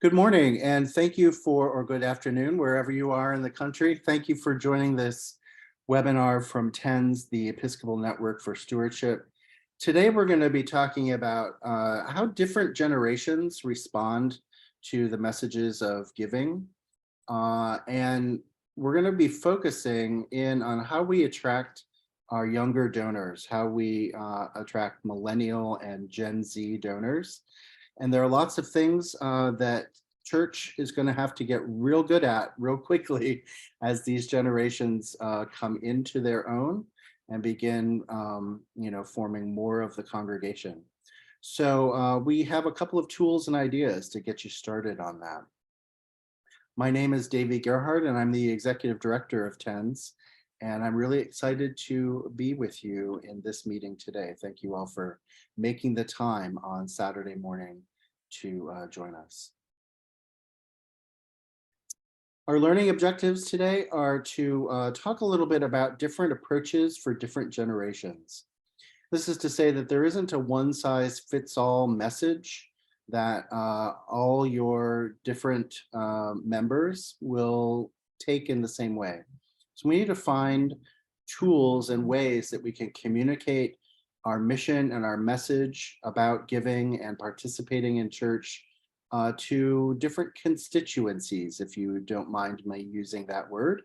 Good morning, and thank you or good afternoon, wherever you are in the country. Thank you for joining this webinar from TENS, the Episcopal Network for Stewardship. Today, we're going to be talking about how different generations respond to the messages of giving. And we're going to be focusing in on how we attract our younger donors, how we attract millennial and Gen Z donors. And there are lots of things that church is going to have to get real good at real quickly as these generations come into their own and begin, forming more of the congregation. So we have a couple of tools and ideas to get you started on that. My name is Davey Gerhard, and I'm the executive director of TENS. And I'm really excited to be with you in this meeting today. Thank you all for making the time on Saturday morning to join us. Our learning objectives today are to talk a little bit about different approaches for different generations. This is to say that there isn't a one-size-fits-all message that all your different members will take in the same way. So we need to find tools and ways that we can communicate our mission and our message about giving and participating in church to different constituencies, if you don't mind me using that word,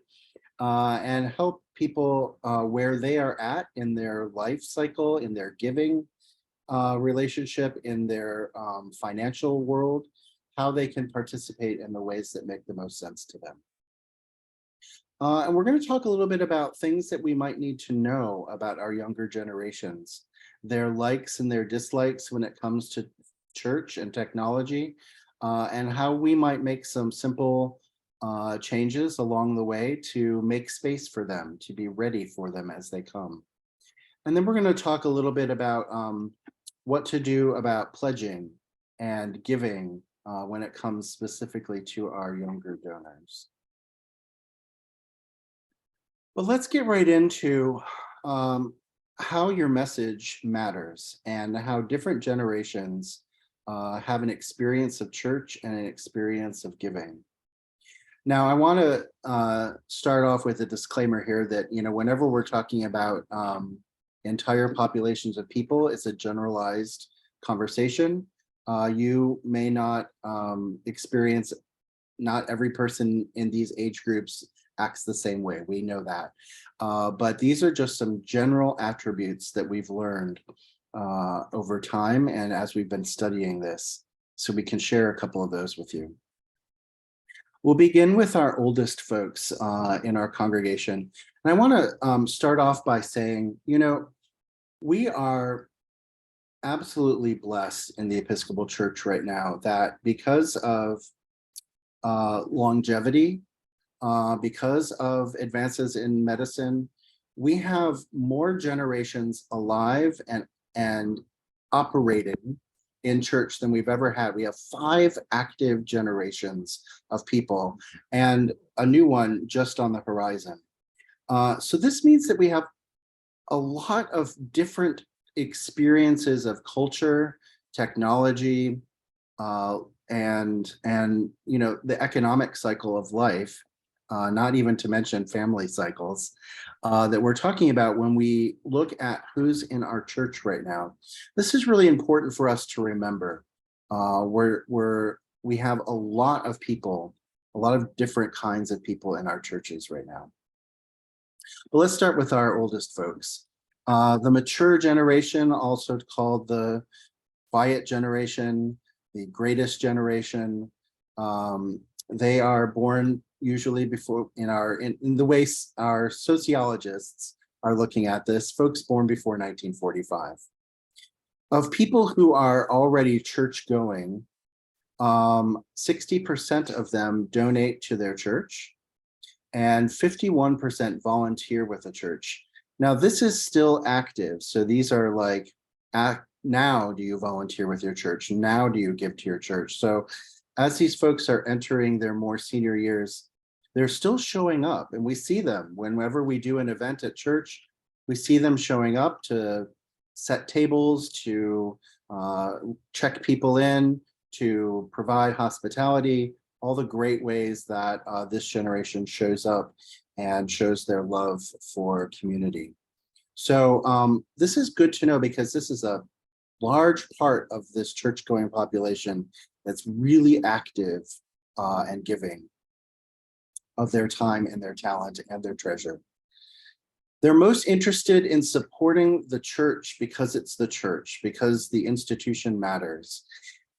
and help people where they are at in their life cycle, in their giving relationship, in their financial world, how they can participate in the ways that make the most sense to them. And we're going to talk a little bit about things that we might need to know about our younger generations, their likes and their dislikes when it comes to church and technology, and how we might make some simple changes along the way to make space for them, to be ready for them as they come. And then we're going to talk a little bit about what to do about pledging and giving when it comes specifically to our younger donors. Well, let's get right into how your message matters and how different generations have an experience of church and an experience of giving. Now, I want to start off with a disclaimer here that, whenever we're talking about entire populations of people, it's a generalized conversation. You may not experience, not every person in these age groups acts the same way. We know that. But these are just some general attributes that we've learned over time and as we've been studying this. So we can share a couple of those with you. We'll begin with our oldest folks in our congregation. And I want to start off by saying, we are absolutely blessed in the Episcopal Church right now that because of longevity, because of advances in medicine, we have more generations alive and operating in church than we've ever had. We have 5 active generations of people and a new one just on the horizon. So this means that we have a lot of different experiences of culture, technology, and the economic cycle of life, not even to mention family cycles, that we're talking about when we look at who's in our church right now. This is really important for us to remember. We have a lot of people, a lot of different kinds of people in our churches right now. But let's start with our oldest folks. The mature generation, also called the quiet generation, the greatest generation. They are born usually before in the way our sociologists are looking at this, folks born before 1945. Of people who are already church going, 60% of them donate to their church and 51% volunteer with the church. Now, this is still active. So these are like, now do you volunteer with your church? Now do you give to your church? So as these folks are entering their more senior years, they're still showing up, and we see them whenever we do an event at church. We see them showing up to set tables, to check people in, to provide hospitality, all the great ways that this generation shows up and shows their love for community. So this is good to know because this is a large part of this church-going population that's really active and giving of their time and their talent and their treasure. They're most interested in supporting the church because it's the church, because the institution matters.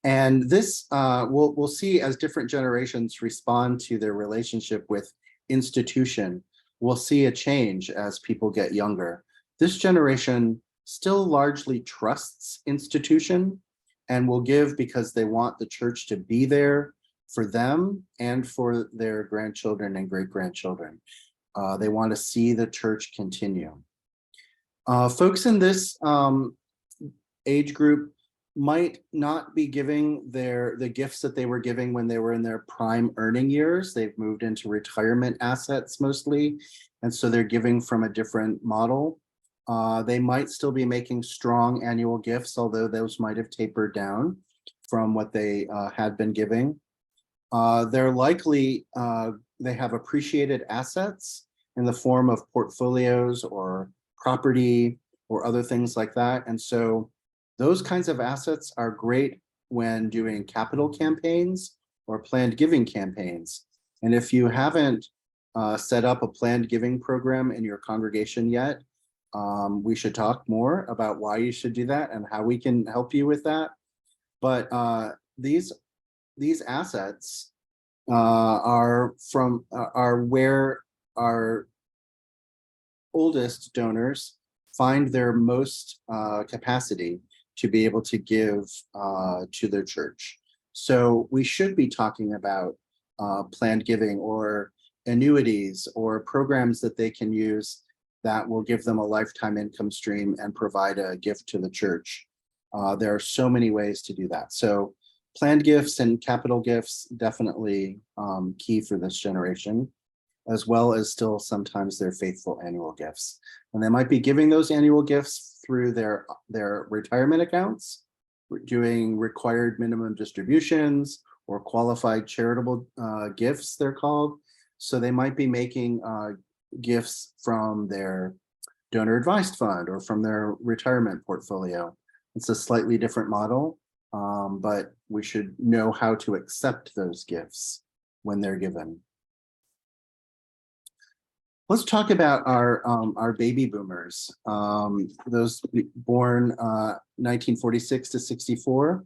And this we'll see as different generations respond to their relationship with institution. We'll see a change as people get younger. This generation still largely trusts institution and will give because they want the church to be there for them and for their grandchildren and great-grandchildren. They want to see the church continue. Folks in this age group might not be giving the gifts that they were giving when they were in their prime earning years. They've moved into retirement assets mostly, and so they're giving from a different model. They might still be making strong annual gifts, although those might have tapered down from what they had been giving. They're likely, they have appreciated assets in the form of portfolios or property or other things like that. And so those kinds of assets are great when doing capital campaigns or planned giving campaigns. And if you haven't set up a planned giving program in your congregation yet, we should talk more about why you should do that and how we can help you with that. But these assets are where our oldest donors find their most capacity to be able to give to their church. So we should be talking about planned giving or annuities or programs that they can use that will give them a lifetime income stream and provide a gift to the church. There are so many ways to do that. So planned gifts and capital gifts, definitely key for this generation, as well as still sometimes their faithful annual gifts. And they might be giving those annual gifts through their retirement accounts, doing required minimum distributions or qualified charitable gifts, they're called. So they might be making gifts from their donor advised fund or from their retirement portfolio. It's a slightly different model, but we should know how to accept those gifts when they're given. Let's talk about our baby boomers, those born 1946 to 64.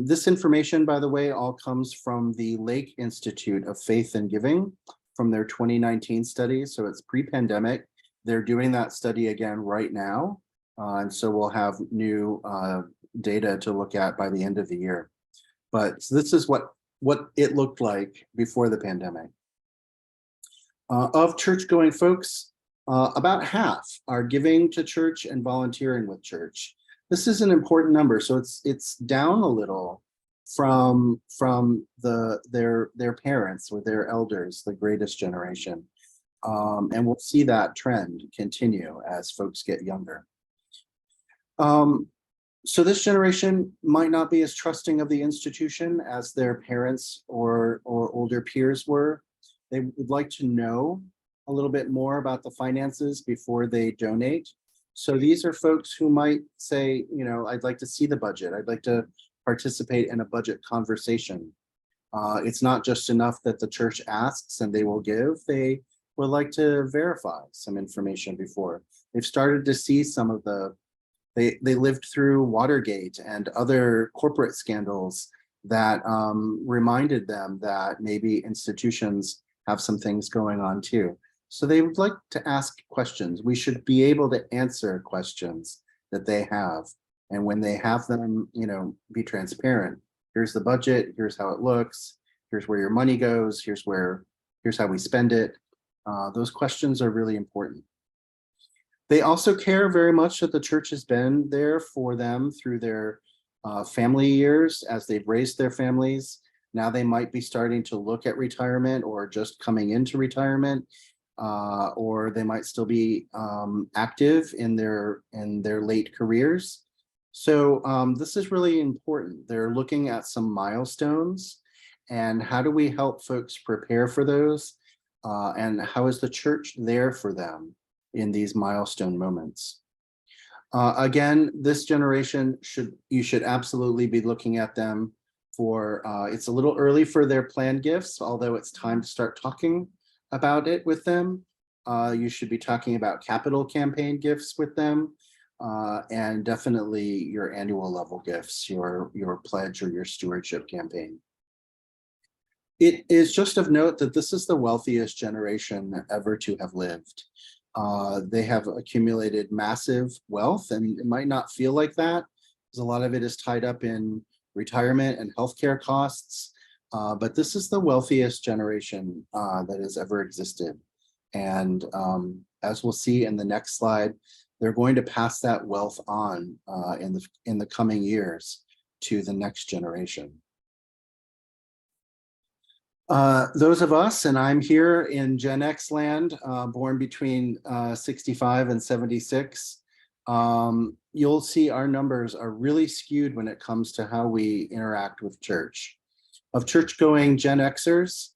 This information, by the way, all comes from the Lake Institute of Faith and Giving from their 2019 study. So it's pre-pandemic. They're doing that study again right now. And so we'll have new data to look at by the end of the year. But so this is what it looked like before the pandemic. Of church-going folks, about half are giving to church and volunteering with church. This is an important number, so it's down a little from their parents or their elders, the greatest generation, and we'll see that trend continue as folks get younger. So this generation might not be as trusting of the institution as their parents or older peers were. They would like to know a little bit more about the finances before they donate. So these are folks who might say, you know, I'd like to see the budget. I'd like to participate in a budget conversation. It's not just enough that the church asks and they will give. They would like to verify some information before. They've started to see some of they lived through Watergate and other corporate scandals that reminded them that maybe institutions have some things going on too. So they would like to ask questions. We should be able to answer questions that they have. And when they have them, you know, be transparent. Here's the budget, here's how it looks, here's where your money goes, here's how we spend it. Those questions are really important. They also care very much that the church has been there for them through their family years as they've raised their families. Now they might be starting to look at retirement or just coming into retirement, or they might still be active in their late careers. So this is really important. They're looking at some milestones and how do we help folks prepare for those? And how is the church there for them in these milestone moments? Again, this generation you should absolutely be looking at them for, it's a little early for their planned gifts, although it's time to start talking about it with them. You should be talking about capital campaign gifts with them, and definitely your annual level gifts, your pledge or your stewardship campaign. It is just of note that this is the wealthiest generation ever to have lived. They have accumulated massive wealth, and it might not feel like that, because a lot of it is tied up in retirement and healthcare costs. But this is the wealthiest generation that has ever existed. And as we'll see in the next slide, they're going to pass that wealth on in the coming years to the next generation. Those of us, and I'm here in Gen X land, born between 65 and 76, you'll see our numbers are really skewed when it comes to how we interact with church. Of church-going Gen Xers,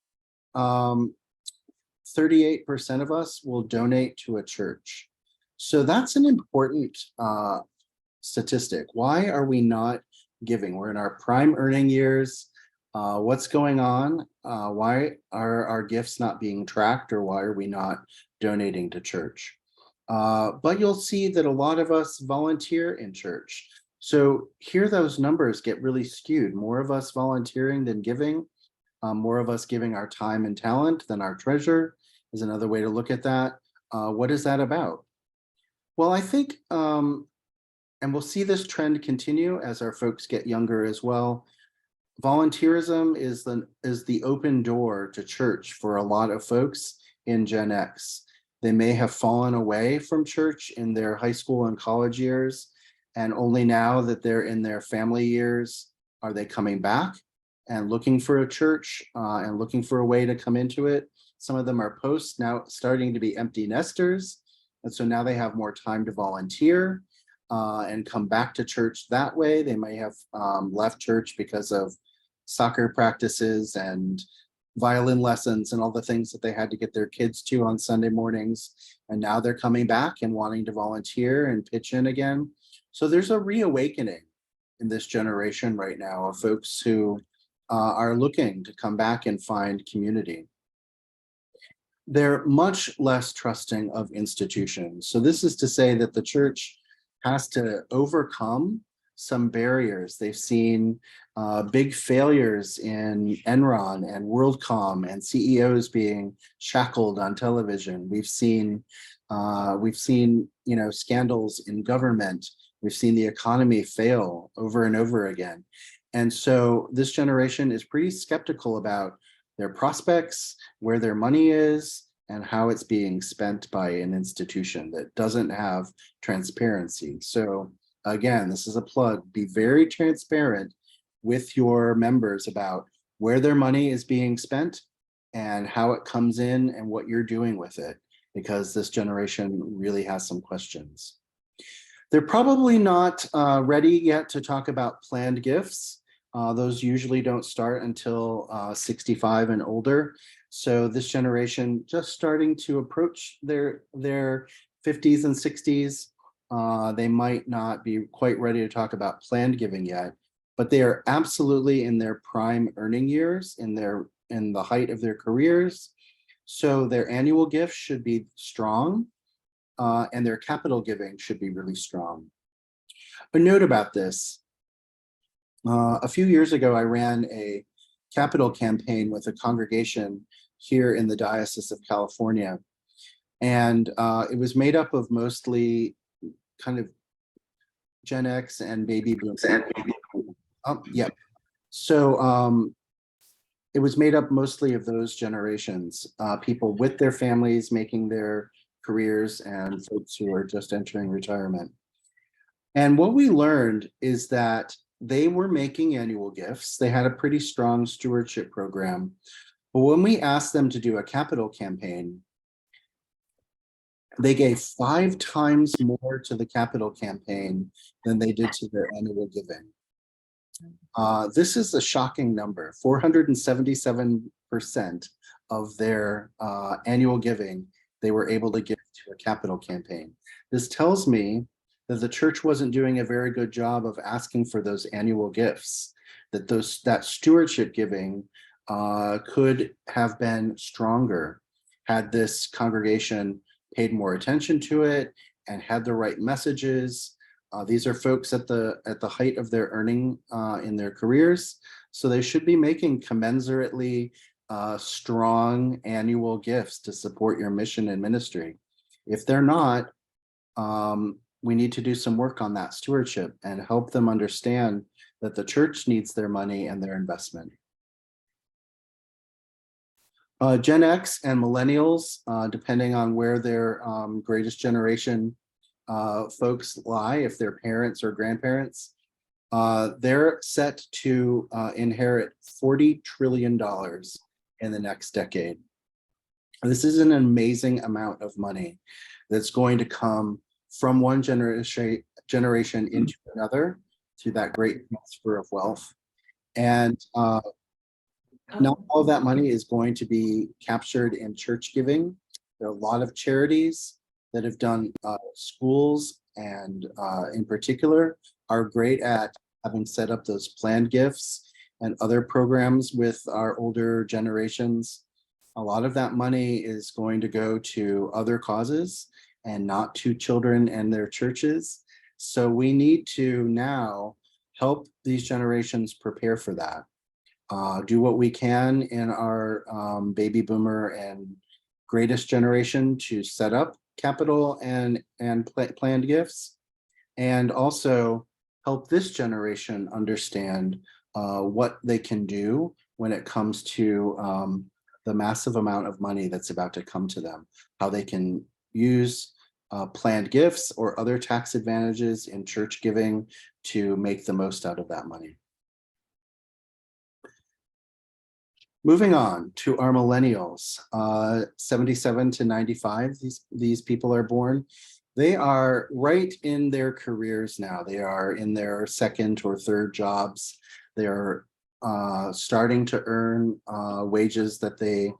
38% of us will donate to a church. So that's an important statistic. Why are we not giving? We're in our prime earning years. What's going on? Why are our gifts not being tracked, or why are we not donating to church? But you'll see that a lot of us volunteer in church. So here those numbers get really skewed. More of us volunteering than giving. More of us giving our time and talent than our treasure is another way to look at that. What is that about? Well, I think, and we'll see this trend continue as our folks get younger as well. Volunteerism is the open door to church for a lot of folks in Gen X. They may have fallen away from church in their high school and college years, and only now that they're in their family years are they coming back and looking for a church and looking for a way to come into it. Some of them are post now starting to be empty nesters, and so now they have more time to volunteer and come back to church that way. They may have left church because of soccer practices and violin lessons and all the things that they had to get their kids to on Sunday mornings. And now they're coming back and wanting to volunteer and pitch in again. So there's a reawakening in this generation right now of folks who are looking to come back and find community. They're much less trusting of institutions. So this is to say that the church has to overcome some barriers. They've seen big failures in Enron and WorldCom and CEOs being shackled on television. We've seen scandals in government. We've seen the economy fail over and over again. And so this generation is pretty skeptical about their prospects, where their money is, and how it's being spent by an institution that doesn't have transparency. So again, this is a plug. Be very transparent with your members about where their money is being spent and how it comes in and what you're doing with it, because this generation really has some questions. They're probably not ready yet to talk about planned gifts. Those usually don't start until 65 and older. So this generation just starting to approach their 50s and 60s. They might not be quite ready to talk about planned giving yet, but they are absolutely in their prime earning years, in the height of their careers. So their annual gifts should be strong, and their capital giving should be really strong. A note about this. A few years ago, I ran a capital campaign with a congregation here in the Diocese of California. And it was made up of mostly kind of Gen X and baby boomers. Yeah. So it was made up mostly of those generations, people with their families making their careers and folks who are just entering retirement. And what we learned is that they were making annual gifts. They had a pretty strong stewardship program. But when we asked them to do a capital campaign, They gave 5 times more to the capital campaign than they did to their annual giving. This is a shocking number. 477% of their annual giving they were able to give to a capital campaign. This tells me that the church wasn't doing a very good job of asking for those annual gifts, that stewardship giving could have been stronger had this congregation paid more attention to it and had the right messages. These are folks at the height of their earning in their careers, so they should be making commensurately strong annual gifts to support your mission and ministry. If they're not, we need to do some work on that stewardship and help them understand that the church needs their money and their investment. Gen X and millennials, depending on where their greatest generation folks lie, if they're parents or grandparents, they're set to inherit $40 trillion in the next decade. This is an amazing amount of money that's going to come from one generation into another through that great transfer of wealth. And not all of that money is going to be captured in church giving. There are a lot of charities that have done schools and in particular are great at having set up those planned gifts and other programs with our older generations. A lot of that money is going to go to other causes and not to children and their churches. So we need to now help these generations prepare for that. Do what we can in our baby boomer and greatest generation to set up capital and planned gifts, and also help this generation understand what they can do when it comes to the massive amount of money that's about to come to them, how they can use planned gifts or other tax advantages in church giving to make the most out of that money. Moving on to our millennials, 77 to 95, these people are born. They are right in their careers now. They are in their second or third jobs. They are starting to earn wages that they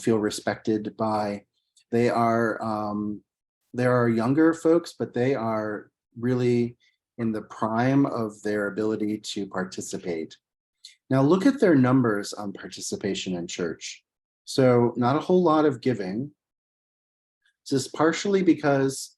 feel respected by. There are younger folks, but they are really in the prime of their ability to participate. Now look at their numbers on participation in church. So not a whole lot of giving. This is partially because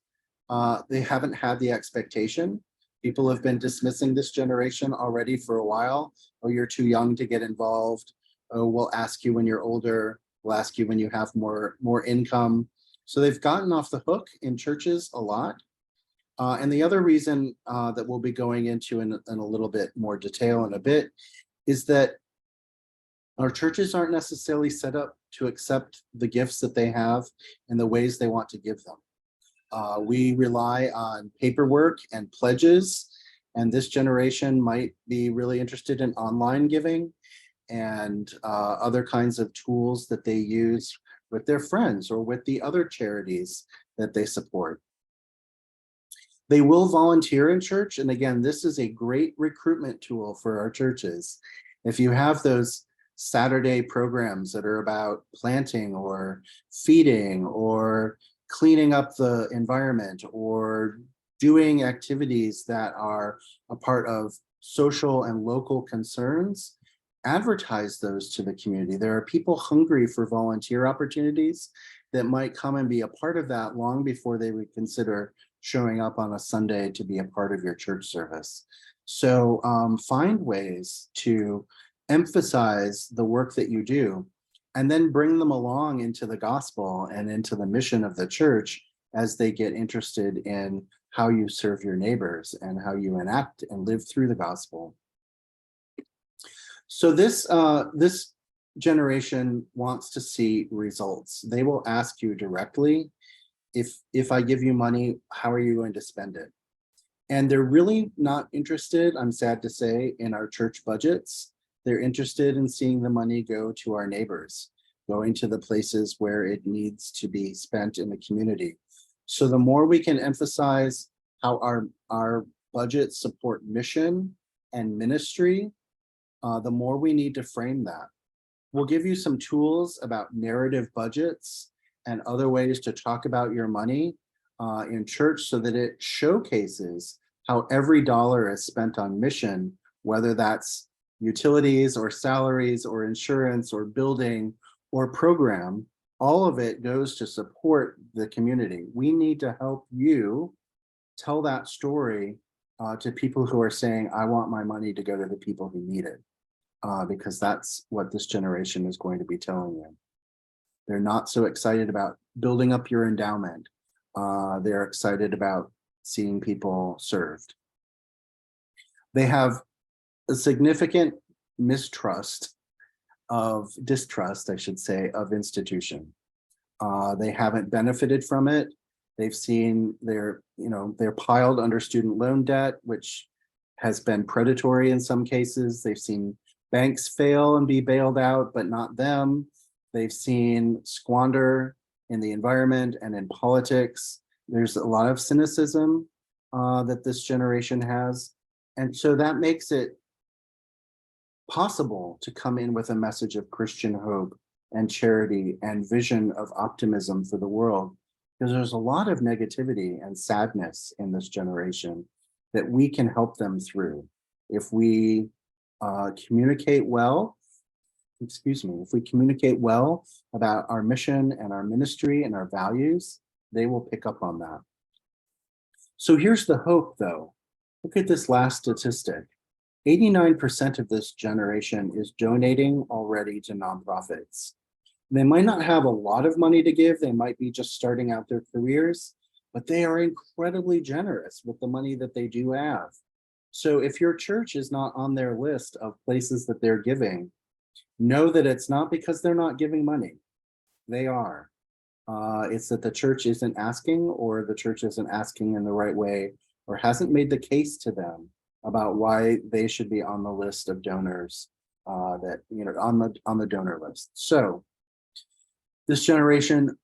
they haven't had the expectation. People have been dismissing this generation already for a while. Oh, you're too young to get involved. Oh, we'll ask you when you're older. We'll ask you when you have more income. So they've gotten off the hook in churches a lot. And the other reason that we'll be going into in a little bit more detail in a bit is that our churches aren't necessarily set up to accept the gifts that they have in the ways they want to give them. We rely on paperwork and pledges, and this generation might be really interested in online giving and other kinds of tools that they use with their friends or with the other charities that they support. They will volunteer in church, and again, this is a great recruitment tool for our churches. If you have those Saturday programs that are about planting or feeding or cleaning up the environment or doing activities that are a part of social and local concerns, advertise those to the community. There are people hungry for volunteer opportunities that might come and be a part of that long before they would consider showing up on a Sunday to be a part of your church service. So find ways to emphasize the work that you do and then bring them along into the gospel and into the mission of the church as they get interested in how you serve your neighbors and how you enact and live through the gospel. So this generation wants to see results. They will ask you directly, if I give you money, how are you going to spend it? And they're really not interested, I'm sad to say, in our church budgets. They're interested in seeing the money go to our neighbors. going to the places where it needs to be spent in the community. So the more we can emphasize how our budgets support mission and ministry, the more we need to frame that. We'll give you some tools about narrative budgets and other ways to talk about your money in church so that it showcases how every dollar is spent on mission, whether that's utilities or salaries or insurance or building or program. All of it goes to support the community. We need to help you tell that story to people who are saying, I want my money to go to the people who need it, because that's what this generation is going to be telling you. They're not so excited about building up your endowment. They're excited about seeing people served. They have a significant distrust, I should say, of institution. They haven't benefited from it. They've seen they're piled under student loan debt, which has been predatory in some cases. They've seen banks fail and be bailed out, but not them. They've seen squander in the environment and in politics. There's a lot of cynicism that this generation has. And so that makes it possible to come in with a message of Christian hope and charity and vision of optimism for the world, because there's a lot of negativity and sadness in this generation that we can help them through. If we communicate well, if we communicate well about our mission and our ministry and our values, they will pick up on that. So here's the hope, though. Look at this last statistic. 89% of this generation is donating already to nonprofits. They might not have a lot of money to give. They might be just starting out their careers, but they are incredibly generous with the money that they do have. So if your church is not on their list of places that they're giving, know that it's not because they're not giving money. They are. It's that the church isn't asking, or the church isn't asking in the right way, or hasn't made the case to them about why they should be on the list of donors, on the donor list. So this generation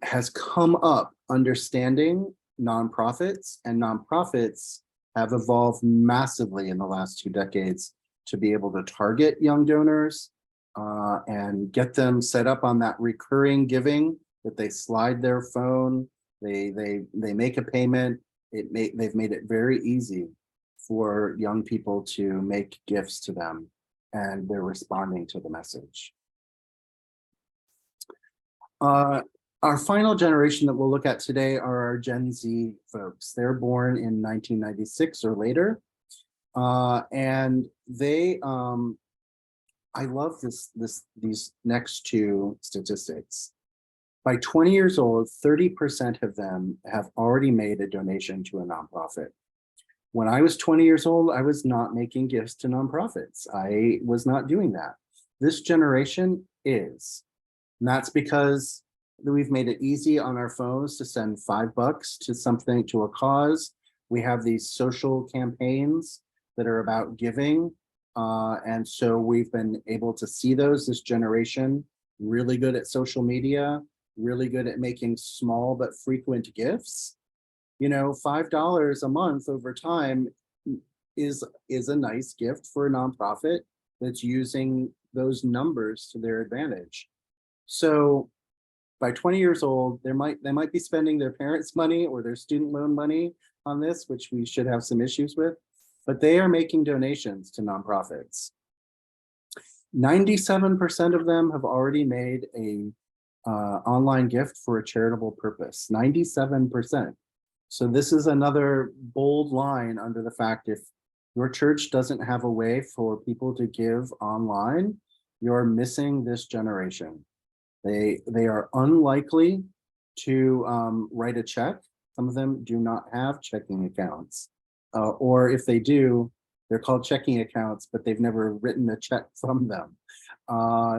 has come up understanding nonprofits, and nonprofits have evolved massively in the last 2 decades to be able to target young donors and get them set up on that recurring giving, that they slide their phone, they make a payment. They've made it very easy for young people to make gifts to them, and they're responding to the message. Our final generation that we'll look at today are our Gen Z folks. They're born in 1996 or later, and they. I love these next 2 statistics. By 20 years old, 30% of them have already made a donation to a nonprofit. When I was 20 years old, I was not making gifts to nonprofits. I was not doing that. This generation is. And that's because we've made it easy on our phones to send $5 to something, to a cause. We have these social campaigns that are about giving. And so we've been able to see those, this generation, really good at social media, really good at making small but frequent gifts. $5 a month over time is a nice gift for a nonprofit that's using those numbers to their advantage. So by 20 years old, they might be spending their parents' money or their student loan money on this, which we should have some issues with, but they are making donations to nonprofits. 97% of them have already made a online gift for a charitable purpose. 97%. So this is another bold line under the fact, if your church doesn't have a way for people to give online, you're missing this generation. They are unlikely to write a check. Some of them do not have checking accounts, or if they do, they're called checking accounts, but they've never written a check from them.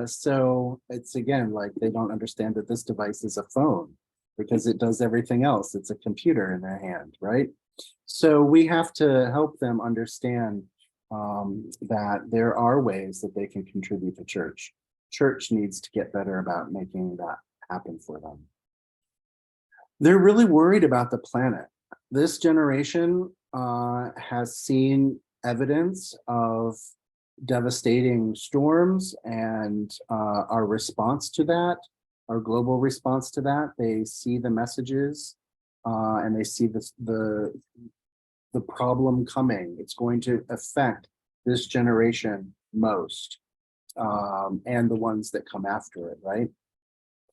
So it's, again, like they don't understand that this device is a phone because it does everything else. It's a computer in their hand, right? So we have to help them understand that there are ways that they can contribute to church. Church needs to get better about making that happen for them. They're really worried about the planet. This generation has seen evidence of devastating storms and our response to that, our global response to that. They see the messages and they see the problem coming. It's going to affect this generation most and the ones that come after it, right?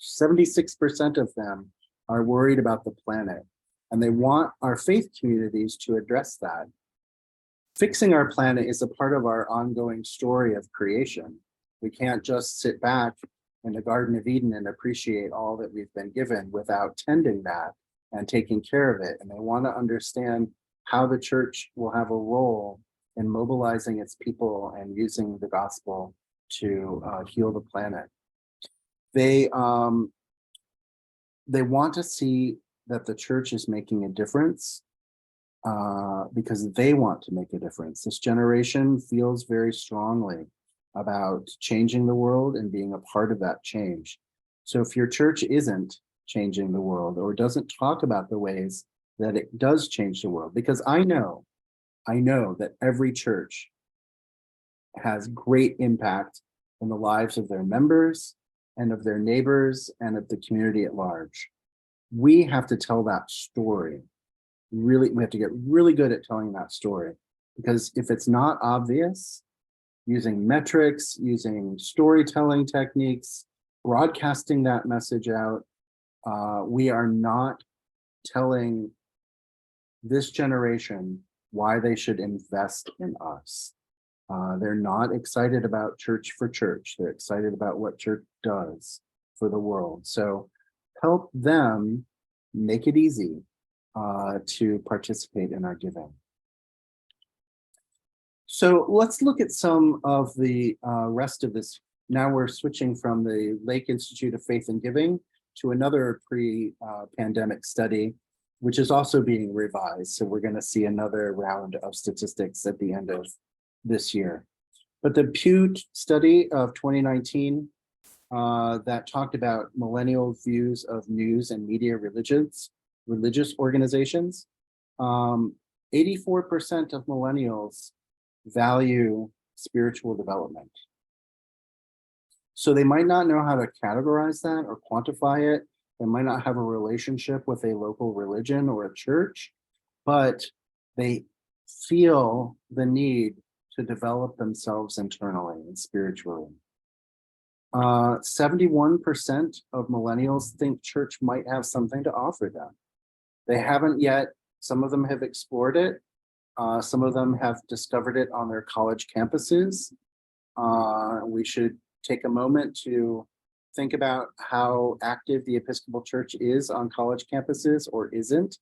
76% of them are worried about the planet, and they want our faith communities to address that. Fixing our planet is a part of our ongoing story of creation. We can't just sit back in the Garden of Eden and appreciate all that we've been given without tending that and taking care of it. And they want to understand how the church will have a role in mobilizing its people and using the gospel to heal the planet. They want to see that the church is making a difference because they want to make a difference. This generation feels very strongly about changing the world and being a part of that change. So if your church isn't changing the world or doesn't talk about the ways that it does change the world, because I know that every church has great impact in the lives of their members and of their neighbors and of the community at large. We have to tell that story. We have to get really good at telling that story, because if it's not obvious, using metrics, using storytelling techniques, broadcasting that message out, we are not telling this generation why they should invest in us. They're not excited about church for church. They're excited about what church does for the world. So help them make it easy to participate in our giving. So let's look at some of the rest of this. Now we're switching from the Lake Institute of Faith and Giving to another pre-pandemic study, which is also being revised. So we're going to see another round of statistics at the end of this year. But the Pew study of 2019 that talked about millennial views of news and media religious organizations, 84% of millennials value spiritual development. So they might not know how to categorize that or quantify it. They might not have a relationship with a local religion or a church, but they feel the need to develop themselves internally and spiritually. 71% of millennials think church might have something to offer them. They haven't yet. Some of them have explored it. Some of them have discovered it on their college campuses. We should take a moment to think about how active the Episcopal Church is on college campuses or isn't.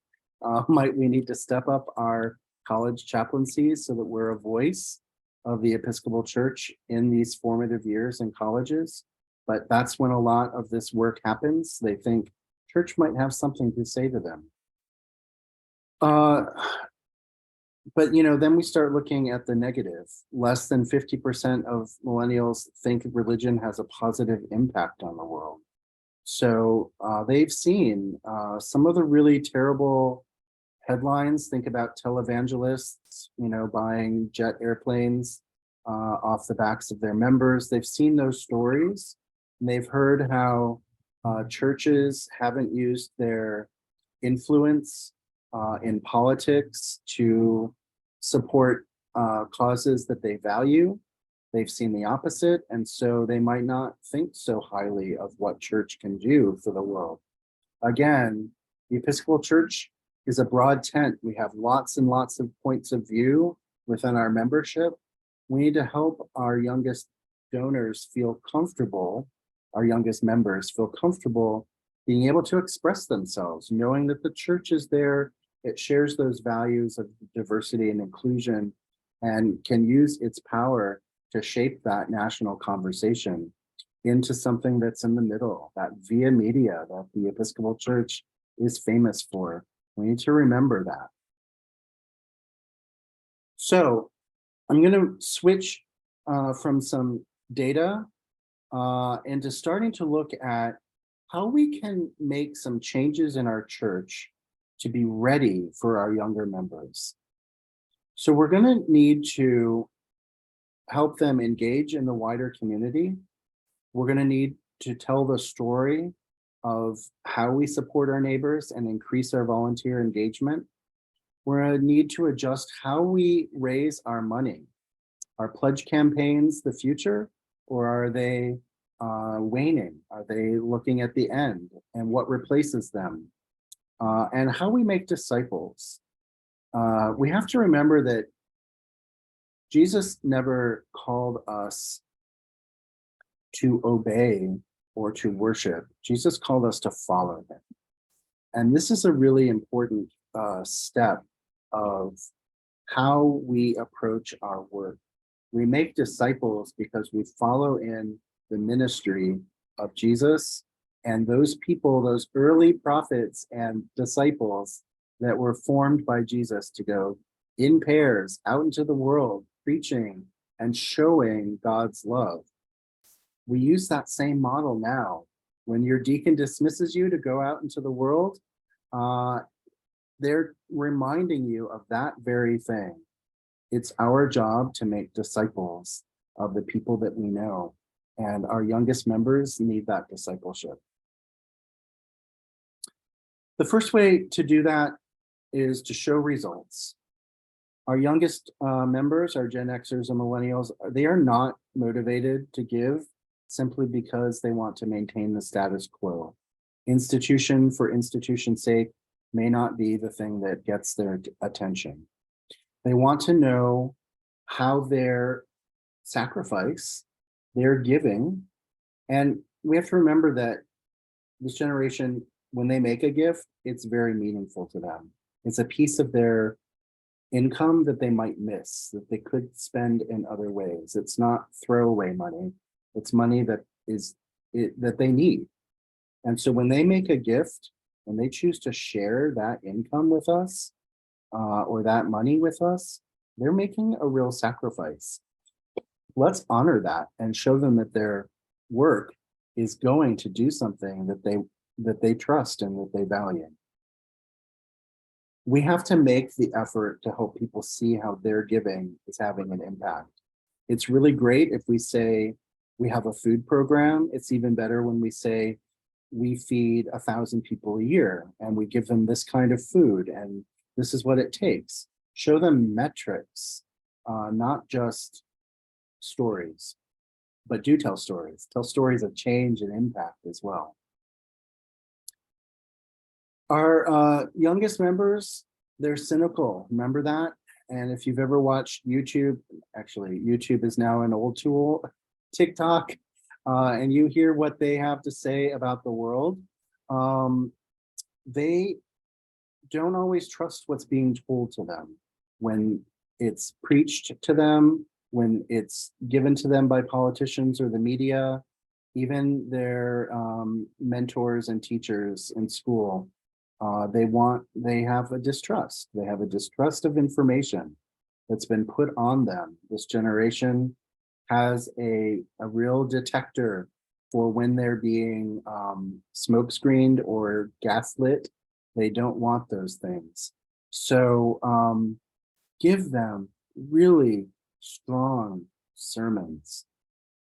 Might we need to step up our college chaplaincies so that we're a voice of the Episcopal Church in these formative years in colleges? But that's when a lot of this work happens. They think church might have something to say to them. But then we start looking at the negative. Less than 50% of millennials think religion has a positive impact on the world. So they've seen some of the really terrible headlines. Think about televangelists, buying jet airplanes off the backs of their members. They've seen those stories, and they've heard how churches haven't used their influence in politics to support causes that they value. They've seen the opposite, and so they might not think so highly of what church can do for the world. Again, the Episcopal Church is a broad tent. We have lots and lots of points of view within our membership. We need to help our youngest donors feel comfortable, our youngest members feel comfortable being able to express themselves, knowing that the church is there. It shares those values of diversity and inclusion and can use its power to shape that national conversation into something that's in the middle, that via media that the Episcopal Church is famous for. We need to remember that. So I'm going to switch from some data into starting to look at how we can make some changes in our church to be ready for our younger members. So we're going to need to help them engage in the wider community. We're going to need to tell the story of how we support our neighbors and increase our volunteer engagement. We're going to need to adjust how we raise our money. Are pledge campaigns the future, or are they waning? Are they looking at the end, and what replaces them? And how we make disciples. We have to remember that Jesus never called us to obey or to worship. Jesus called us to follow him. And this is a really important step of how we approach our work. We make disciples because we follow in the ministry of Jesus and those people, those early prophets and disciples that were formed by Jesus to go in pairs out into the world, preaching and showing God's love. We use that same model now. When your deacon dismisses you to go out into the world, they're reminding you of that very thing. It's our job to make disciples of the people that we know, and our youngest members need that discipleship. The first way to do that is to show results. Our youngest members, our Gen Xers and Millennials, they are not motivated to give simply because they want to maintain the status quo. Institution for institution's sake may not be the thing that gets their attention. They want to know how their sacrifice, their giving, and we have to remember that this generation, when they make a gift, it's very meaningful to them. It's a piece of their income that they might miss, that they could spend in other ways. It's not throwaway money. It's money that they need. And so when they make a gift, when they choose to share that income with us, or that money with us, they're making a real sacrifice. Let's honor that and show them that their work is going to do something that they trust and that they value. We have to make the effort to help people see how their giving is having an impact. It's really great if we say we have a food program. It's even better when we say we feed 1,000 people a year and we give them this kind of food and this is what it takes. Show them metrics, not just stories, but do tell stories. Tell stories of change and impact as well. Our youngest members, they're cynical. Remember that? And if you've ever watched YouTube, actually, YouTube is now an old tool, TikTok, and you hear what they have to say about the world, they don't always trust what's being told to them when it's preached to them, when it's given to them by politicians or the media, even their mentors and teachers in school. They have a distrust. They have a distrust of information that's been put on them. This generation has a real detector for when they're being smoke screened or gaslit. They don't want those things. So give them really strong sermons.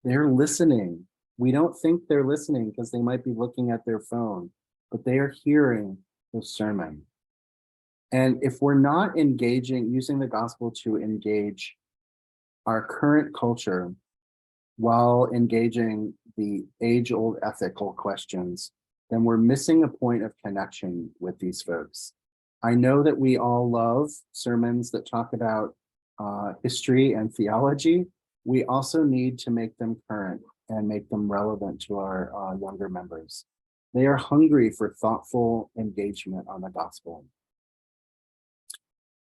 They're listening. We don't think they're listening because they might be looking at their phone, but they are hearing the sermon. And if we're not using the gospel to engage our current culture while engaging the age-old ethical questions, then we're missing a point of connection with these folks. I know that we all love sermons that talk about history and theology. We also need to make them current and make them relevant to our younger members. They are hungry for thoughtful engagement on the gospel.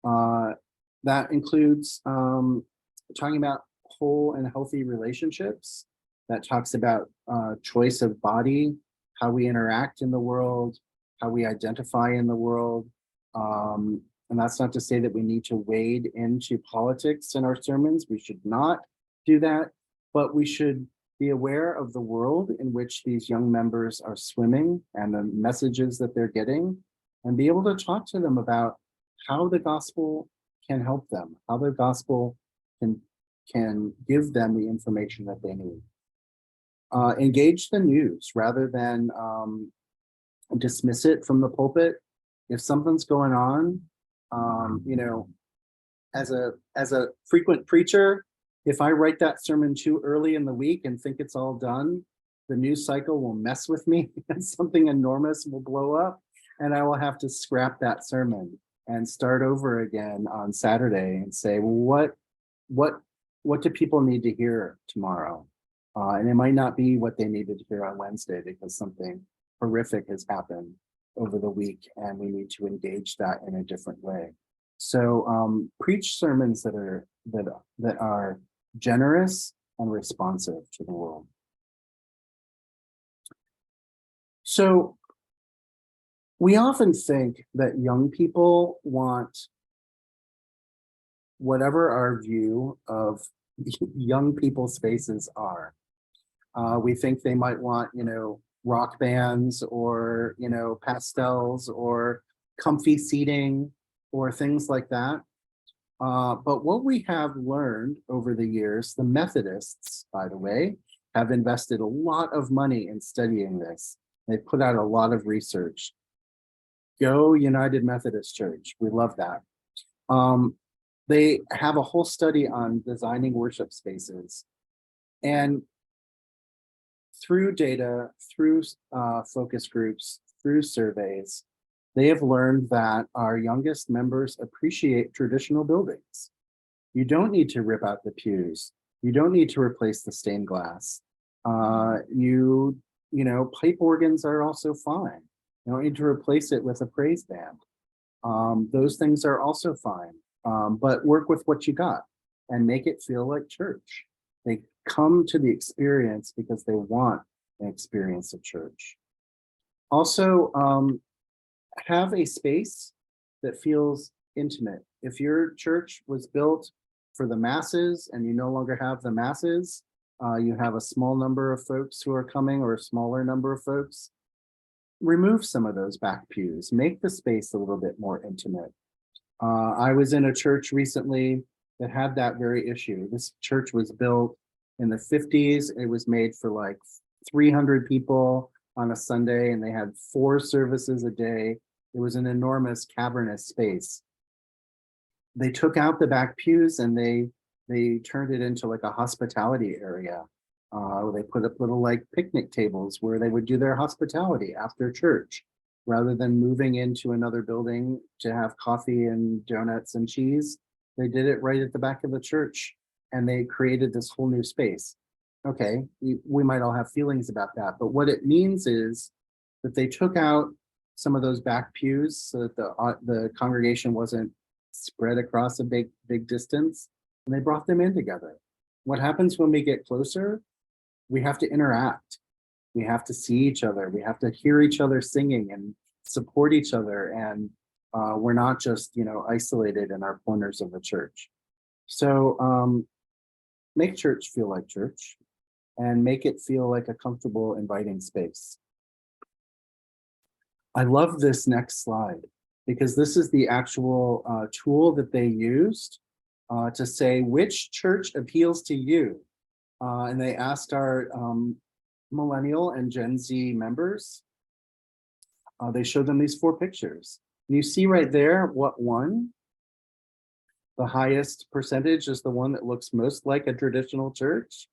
That includes talking about whole and healthy relationships. That talks about choice of body, how we interact in the world, how we identify in the world. And that's not to say that we need to wade into politics in our sermons. We should not do that, but we should be aware of the world in which these young members are swimming and the messages that they're getting, and be able to talk to them about how the gospel can help them, how the gospel can give them the information that they need. Engage the news rather than dismiss it from the pulpit. If something's going on, as a frequent preacher, if I write that sermon too early in the week and think it's all done, the news cycle will mess with me and something enormous will blow up, and I will have to scrap that sermon and start over again on Saturday and say, well, what do people need to hear tomorrow? And it might not be what they needed to hear on Wednesday because something horrific has happened over the week and we need to engage that in a different way. So preach sermons that are generous and responsive to the world. So we often think that young people want whatever our view of young people's faces are. We think they might want, rock bands or, pastels or comfy seating or things like that. But what we have learned over the years, the Methodists, by the way, have invested a lot of money in studying this. They put out a lot of research. Go United Methodist Church. We love that. They have a whole study on designing worship spaces. And through data, through focus groups, through surveys, they have learned that our youngest members appreciate traditional buildings. You don't need to rip out the pews. You don't need to replace the stained glass. Pipe organs are also fine. You don't need to replace it with a praise band. Those things are also fine, but work with what you got and make it feel like church. They come to the experience because they want an experience of church. Also, have a space that feels intimate. If your church was built for the masses and you no longer have the masses, you have a small number of folks who are coming or a smaller number of folks, remove some of those back pews, make the space a little bit more intimate. I was in a church recently that had that very issue. This church was built in the 50s. It was made for like 300 people on a Sunday, and they had 4 services a day. It was an enormous cavernous space. They took out the back pews and they turned it into like a hospitality area. They put up little like picnic tables where they would do their hospitality after church, rather than moving into another building to have coffee and donuts and cheese. They did it right at the back of the church, and they created this whole new space. Okay, we might all have feelings about that, but what it means is that they took out some of those back pews so that the congregation wasn't spread across a big distance, and they brought them in together. What happens when we get closer? We have to interact. We have to see each other. We have to hear each other singing and support each other. And we're not just, isolated in our corners of the church. So make church feel like church and make it feel like a comfortable, inviting space. I love this next slide because this is the actual tool that they used to say which church appeals to you. And they asked our millennial and Gen Z members. They showed them these 4 pictures. And you see right there what won. The highest percentage is the one that looks most like a traditional church.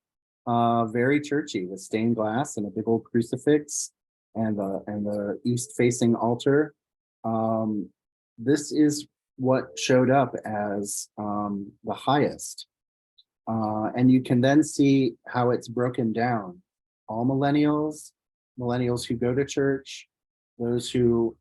Very churchy with stained glass and a big old crucifix and the east-facing altar. This is what showed up as the highest. And you can then see how it's broken down. All millennials who go to church, those who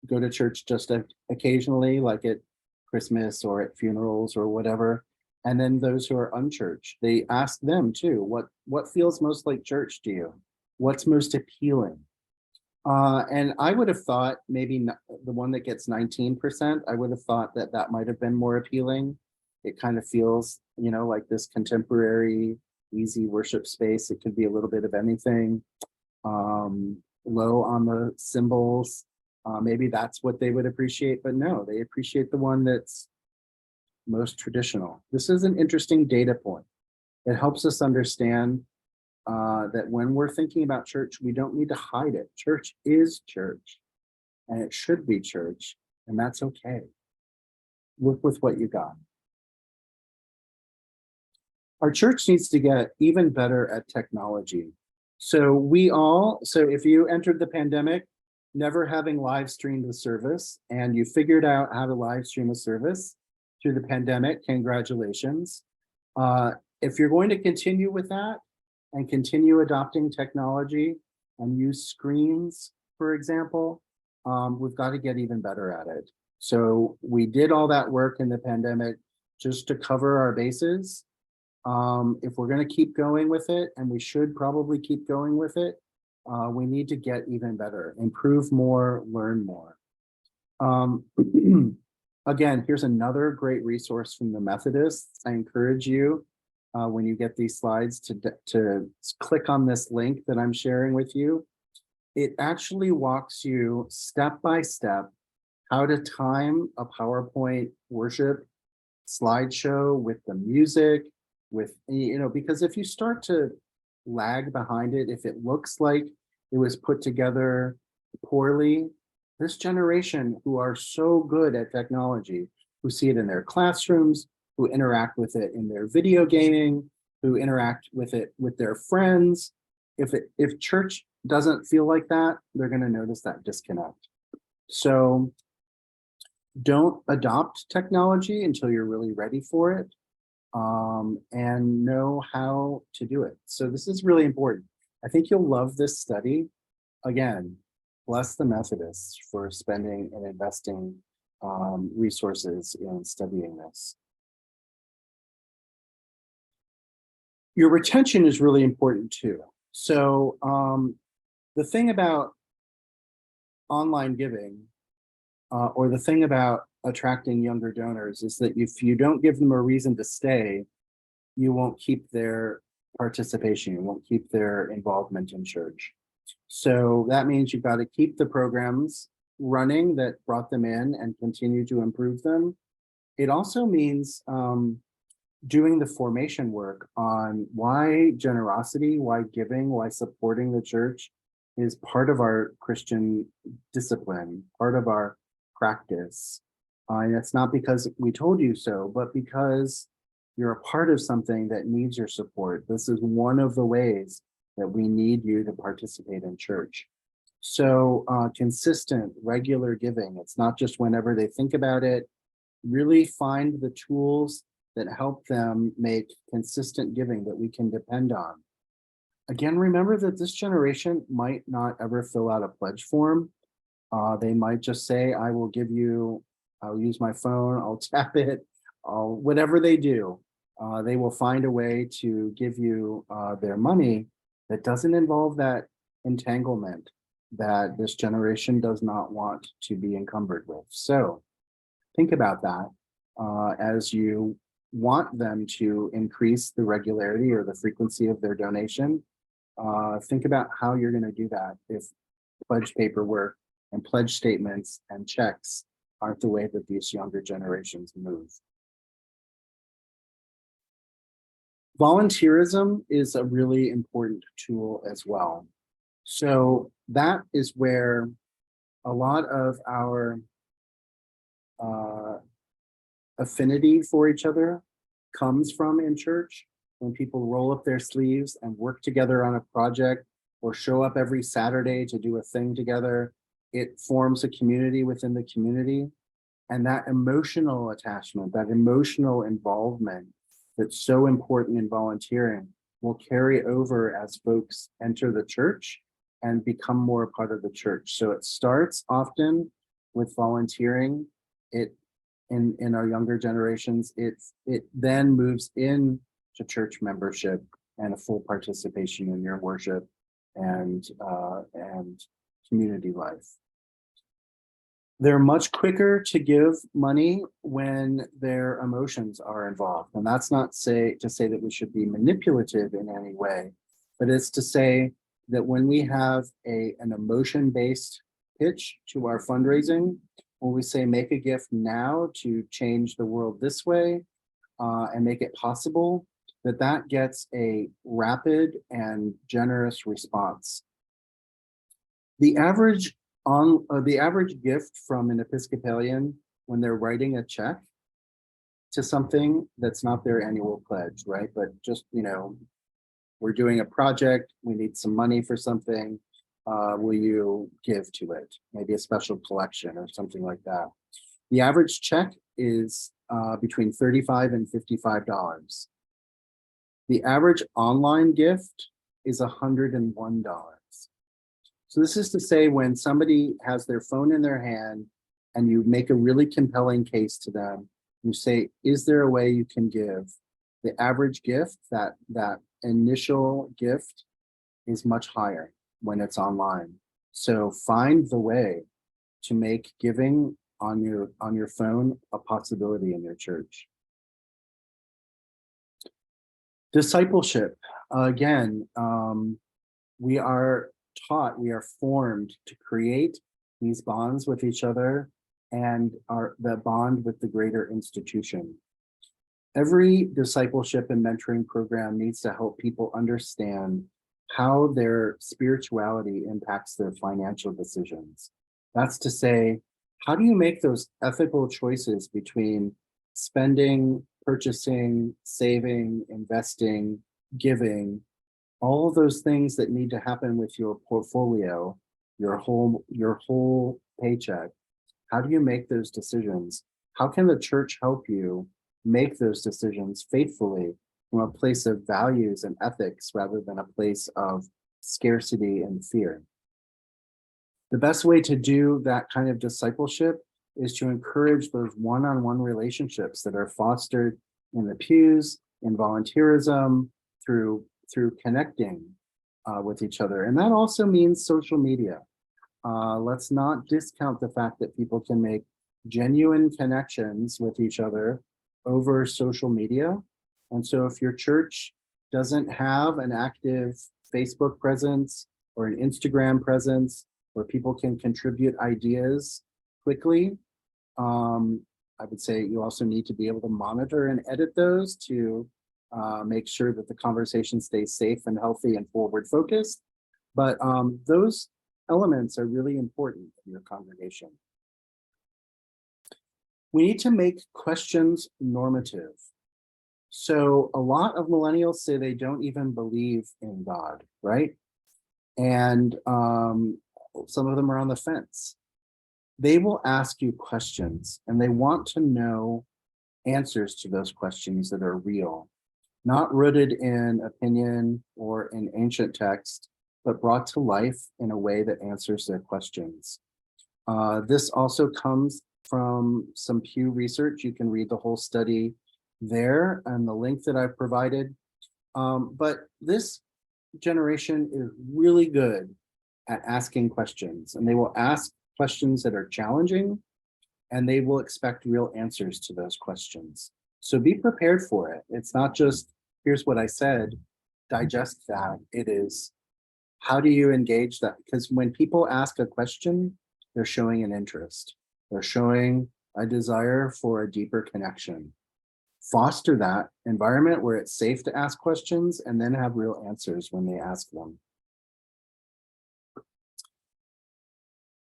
go to church just occasionally, like at Christmas or at funerals or whatever, and then those who are unchurched. They ask them too, what feels most like church to you? What's most appealing? And I would have thought maybe the one that gets 19%, I would have thought that might have been more appealing. It kind of feels, like this contemporary, easy worship space. It could be a little bit of anything. Low on the cymbals. Maybe that's what they would appreciate, but no, they appreciate the one that's most traditional. This is an interesting data point. It helps us understand that when we're thinking about church, we don't need to hide it. Church is church, and it should be church, and that's okay. Work with what you got. Our church needs to get even better at technology. So if you entered the pandemic never having live streamed the service, and you figured out how to live stream a service through the pandemic, congratulations. If you're going to continue with that and continue adopting technology and use screens, for example, we've got to get even better at it. So we did all that work in the pandemic just to cover our bases. If we're going to keep going with it, and we should probably keep going with it, we need to get even better, improve more, learn more. Again, here's another great resource from the Methodists. I encourage you, when you get these slides, to click on this link that I'm sharing with you. It actually walks you step by step how to time a PowerPoint worship slideshow with the music, because if you start to lag behind it, if it looks like it was put together poorly, this generation who are so good at technology, who see it in their classrooms, who interact with it in their video gaming, who interact with it with their friends, if church doesn't feel like that, they're going to notice that disconnect. So don't adopt technology until you're really ready for it, and know how to do it. So this is really important. I think you'll love this study. Again, bless the Methodists for spending and investing resources in studying this. Your retention is really important too. So the thing about online giving, or the thing about attracting younger donors, is that if you don't give them a reason to stay, you won't keep their participation, you won't keep their involvement in church. So that means you've got to keep the programs running that brought them in and continue to improve them. It also means doing the formation work on why generosity, why giving, why supporting the church is part of our Christian discipline, part of our practice. And it's not because we told you so, but because you're a part of something that needs your support. This is one of the ways that we need you to participate in church. So consistent, regular giving. It's not just whenever they think about it. Really find the tools that help them make consistent giving that we can depend on. Again, remember that this generation might not ever fill out a pledge form. They might just say, I will give you, I'll use my phone, I'll tap it, whatever they do. They will find a way to give you their money that doesn't involve that entanglement that this generation does not want to be encumbered with. So think about that as you want them to increase the regularity or the frequency of their donation. Think about how you're going to do that if pledge paperwork and pledge statements and checks aren't the way that these younger generations move. Volunteerism is a really important tool as well. So that is where a lot of our affinity for each other comes from in church. When people roll up their sleeves and work together on a project or show up every Saturday to do a thing together, it forms a community within the community. And that emotional attachment, that emotional involvement that's so important in volunteering will carry over as folks enter the church and become more a part of the church. So it starts often with volunteering. In our younger generations, it then moves in to church membership and a full participation in your worship and community life. They're much quicker to give money when their emotions are involved. And that's not to say that we should be manipulative in any way, but it's to say that when we have an emotion-based pitch to our fundraising, when we say make a gift now to change the world this way, and make it possible, that gets a rapid and generous response. The average gift from an Episcopalian when they're writing a check to something that's not their annual pledge, right? But just, we're doing a project, we need some money for something. Will you give to it? Maybe a special collection or something like that. The average check is between $35 and $55. The average online gift is $101. So this is to say, when somebody has their phone in their hand and you make a really compelling case to them, you say, is there a way you can give? The average gift, that initial gift, is much higher when it's online. So find the way to make giving on your phone a possibility in your church. Discipleship, again, we are taught, we are formed to create these bonds with each other and the bond with the greater institution. Every discipleship and mentoring program needs to help people understand how their spirituality impacts their financial decisions. That's to say, how do you make those ethical choices between spending, purchasing, saving, investing, giving, all of those things that need to happen with your portfolio, your whole paycheck? How do you make those decisions? How can the church help you make those decisions faithfully from a place of values and ethics rather than a place of scarcity and fear? The best way to do that kind of discipleship is to encourage those one-on-one relationships that are fostered in the pews, in volunteerism, through connecting with each other. And that also means social media. Let's not discount the fact that people can make genuine connections with each other over social media. And so if your church doesn't have an active Facebook presence or an Instagram presence where people can contribute ideas quickly, I would say you also need to be able to monitor and edit those to make sure that the conversation stays safe and healthy and forward focused. But those elements are really important in your congregation. We need to make questions normative. So a lot of millennials say they don't even believe in God, right? And some of them are on the fence. They will ask you questions and they want to know answers to those questions that are real, not rooted in opinion or in ancient text, but brought to life in a way that answers their questions. This also comes from some Pew research. You can read the whole study there and the link that I've provided. But this generation is really good at asking questions, and they will ask questions that are challenging, and they will expect real answers to those questions. So be prepared for it. It's not just, here's what I said, digest that. It is, how do you engage that? Because when people ask a question, they're showing an interest. They're showing a desire for a deeper connection. Foster that environment where it's safe to ask questions and then have real answers when they ask them.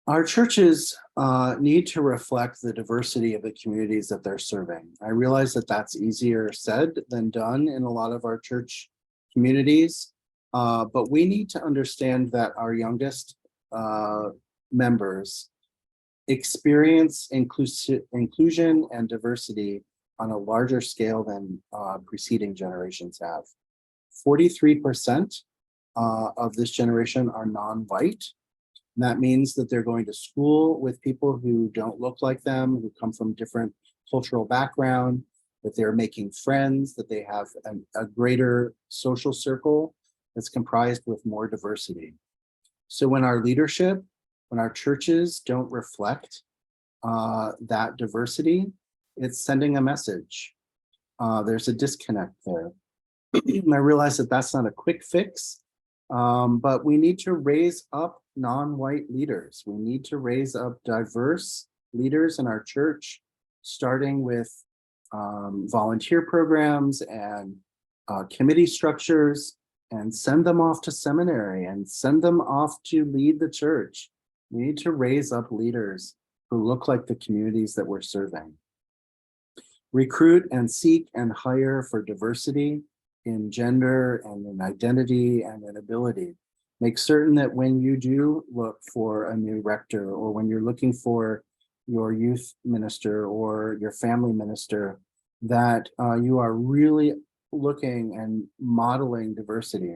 Our churches need to reflect the diversity of the communities that they're serving. I realize that that's easier said than done in a lot of our church communities, but we need to understand that our youngest members experience inclusion and diversity on a larger scale than preceding generations have. 43% of this generation are non-white. And that means that they're going to school with people who don't look like them, who come from different cultural background, that they're making friends, that they have a greater social circle that's comprised with more diversity. So when our leadership, when our churches don't reflect that diversity, it's sending a message. There's a disconnect there. And I realize that that's not a quick fix, but we need to raise up non-white leaders. We need to raise up diverse leaders in our church, starting with volunteer programs and committee structures, and send them off to seminary and send them off to lead the church. We need to raise up leaders who look like the communities that we're serving. Recruit and seek and hire for diversity in gender and in identity and in ability. Make certain that when you do look for a new rector, or when you're looking for your youth minister or your family minister, that you are really looking and modeling diversity.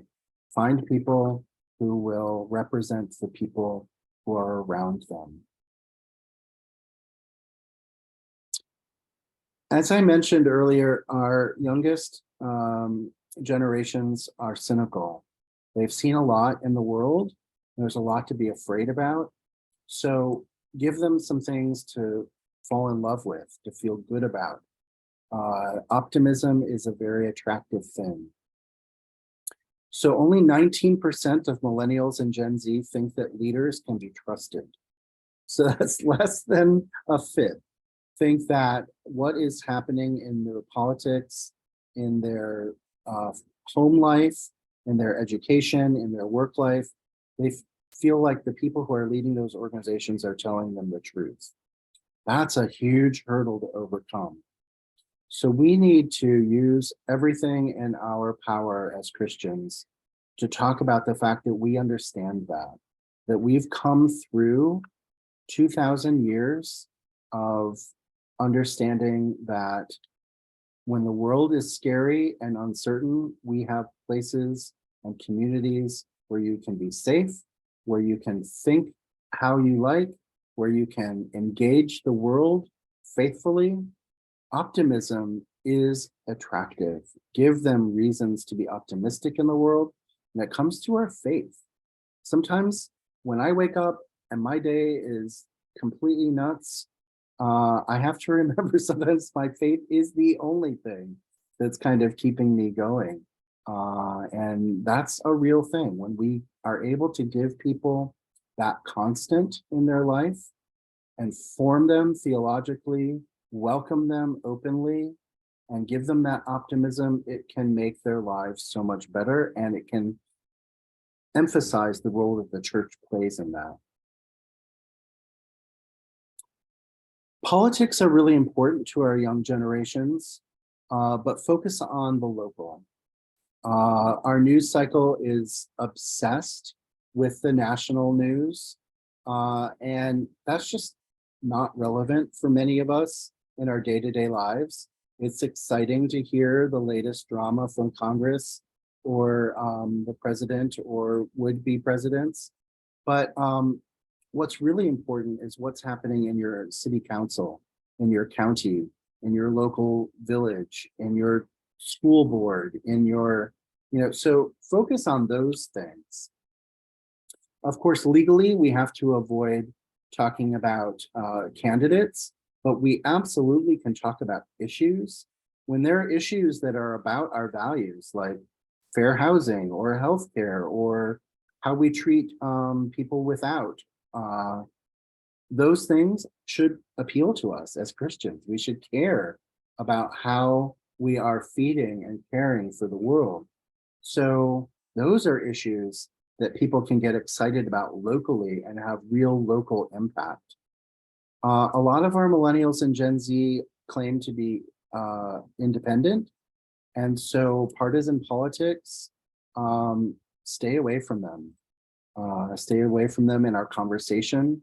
Find people who will represent the people who are around them. As I mentioned earlier, our youngest generations are cynical. They've seen a lot in the world. There's a lot to be afraid about. So give them some things to fall in love with, to feel good about. Optimism is a very attractive thing. So only 19% of millennials and Gen Z think that leaders can be trusted. So that's less than a fifth. Think that what is happening in their politics, in their home life, in their education, in their work life, they feel like the people who are leading those organizations are telling them the truth. That's a huge hurdle to overcome. So we need to use everything in our power as Christians to talk about the fact that we understand that we've come through 2,000 years of understanding that when the world is scary and uncertain, we have places and communities where you can be safe, where you can think how you like, where you can engage the world faithfully. Optimism is attractive. Give them reasons to be optimistic in the world. And it comes to our faith. Sometimes when I wake up and my day is completely nuts, I have to remember sometimes my faith is the only thing that's kind of keeping me going. And that's a real thing. When we are able to give people that constant in their life and form them theologically, welcome them openly, and give them that optimism, it can make their lives so much better, and it can emphasize the role that the church plays in that. Politics are really important to our young generations, but focus on the local. Our news cycle is obsessed with the national news, and that's just not relevant for many of us in our day-to-day lives. It's exciting to hear the latest drama from Congress or the president or would-be presidents, but what's really important is what's happening in your city council, in your county, in your local village, in your school board, in your, so focus on those things. Of course, legally, we have to avoid talking about candidates, but we absolutely can talk about issues. When there are issues that are about our values, like fair housing or healthcare or how we treat people without, those things should appeal to us as Christians. We should care about how we are feeding and caring for the world. So those are issues that people can get excited about locally and have real local impact. A lot of our millennials and Gen Z claim to be independent. And so partisan politics, stay away from them. Stay away from them in our conversation.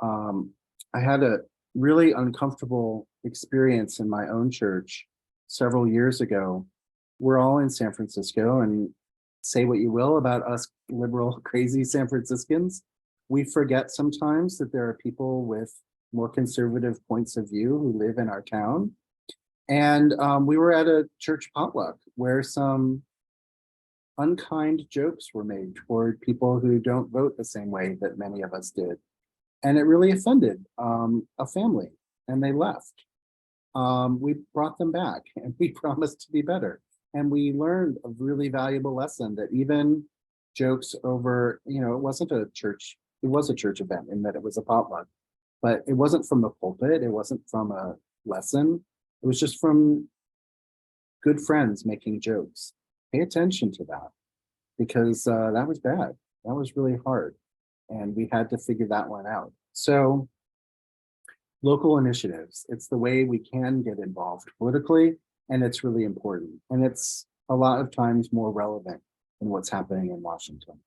I had a really uncomfortable experience in my own church several years ago. We're all in San Francisco, and say what you will about us liberal, crazy San Franciscans. We forget sometimes that there are people with more conservative points of view who live in our town. And we were at a church potluck where some unkind jokes were made toward people who don't vote the same way that many of us did. And it really offended a family, and they left. We brought them back, and we promised to be better. And we learned a really valuable lesson that even jokes over, it wasn't a church, it was a church event in that it was a potluck, but it wasn't from the pulpit, it wasn't from a lesson, it was just from good friends making jokes. Pay attention to that, because that was bad. That was really hard. And we had to figure that one out. So, local initiatives, it's the way we can get involved politically, and it's really important. And it's a lot of times more relevant than what's happening in Washington.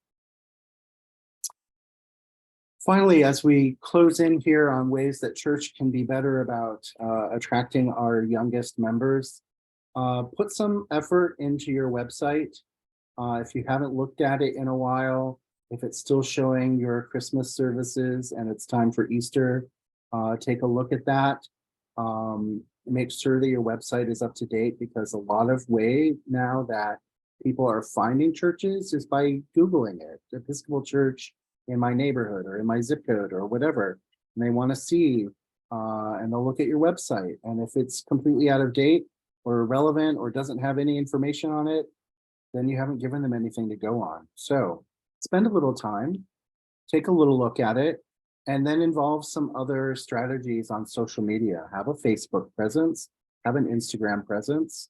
Finally, as we close in here on ways that church can be better about attracting our youngest members, put some effort into your website. If you haven't looked at it in a while, if it's still showing your Christmas services and it's time for Easter, take a look at that. Make sure that your website is up to date, because a lot of way now that people are finding churches is by Googling it, Episcopal Church in my neighborhood or in my zip code or whatever. And they want to see, and they'll look at your website. And if it's completely out of date or irrelevant or doesn't have any information on it, then you haven't given them anything to go on. So spend a little time, take a little look at it, and then involve some other strategies on social media. Have a Facebook presence, have an Instagram presence,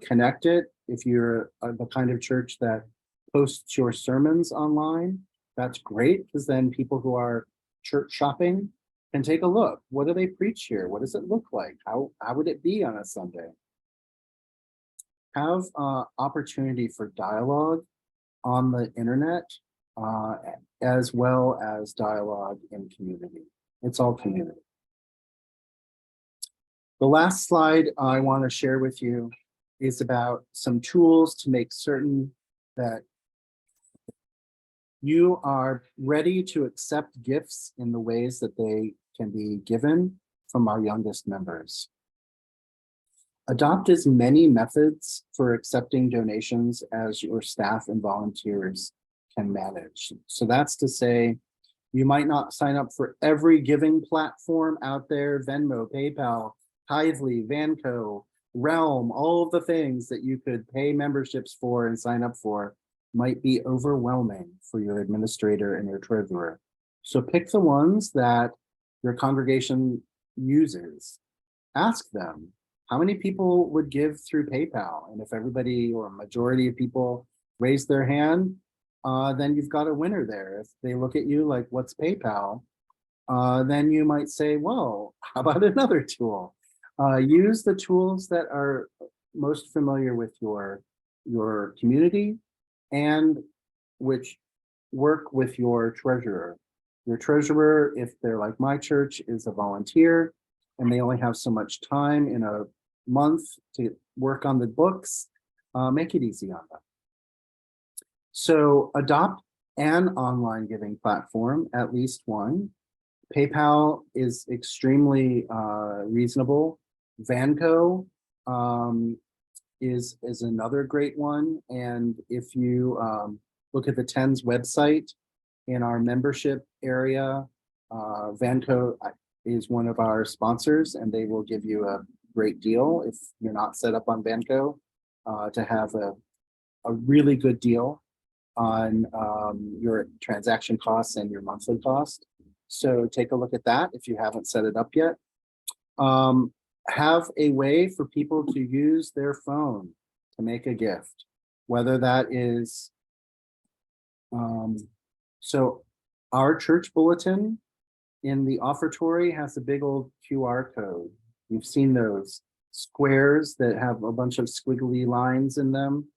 connect it. If you're the kind of church that posts your sermons online, that's great, because then people who are church shopping can take a look. What do they preach here? What does it look like? How would it be on a Sunday? Have opportunity for dialogue on the internet, as well as dialogue in community. It's all community. The last slide I want to share with you is about some tools to make certain that you are ready to accept gifts in the ways that they can be given from our youngest members. Adopt as many methods for accepting donations as your staff and volunteers can manage. So that's to say, you might not sign up for every giving platform out there: Venmo, PayPal, Tithely, Vanco, Realm. All of the things that you could pay memberships for and sign up for might be overwhelming for your administrator and your treasurer. So pick the ones that your congregation uses. Ask them, how many people would give through PayPal? And if everybody or a majority of people raise their hand, then you've got a winner there. If they look at you like, what's PayPal? Then you might say, well, how about another tool? Use the tools that are most familiar with your community and which work with your treasurer. Your treasurer, if they're like my church, is a volunteer and they only have so much time in a month to work on the books. Make it easy on them. So adopt an online giving platform, at least one. PayPal is extremely reasonable. Vanco is another great one. And if you look at the TENS website in our membership area, Vanco is one of our sponsors, and they will give you a great deal if you're not set up on Vanco, to have a really good deal on your transaction costs and your monthly cost. So take a look at that if you haven't set it up yet. Have a way for people to use their phone to make a gift, whether that is, so our church bulletin in the offertory has a big old QR code. You've seen those squares that have a bunch of squiggly lines in them,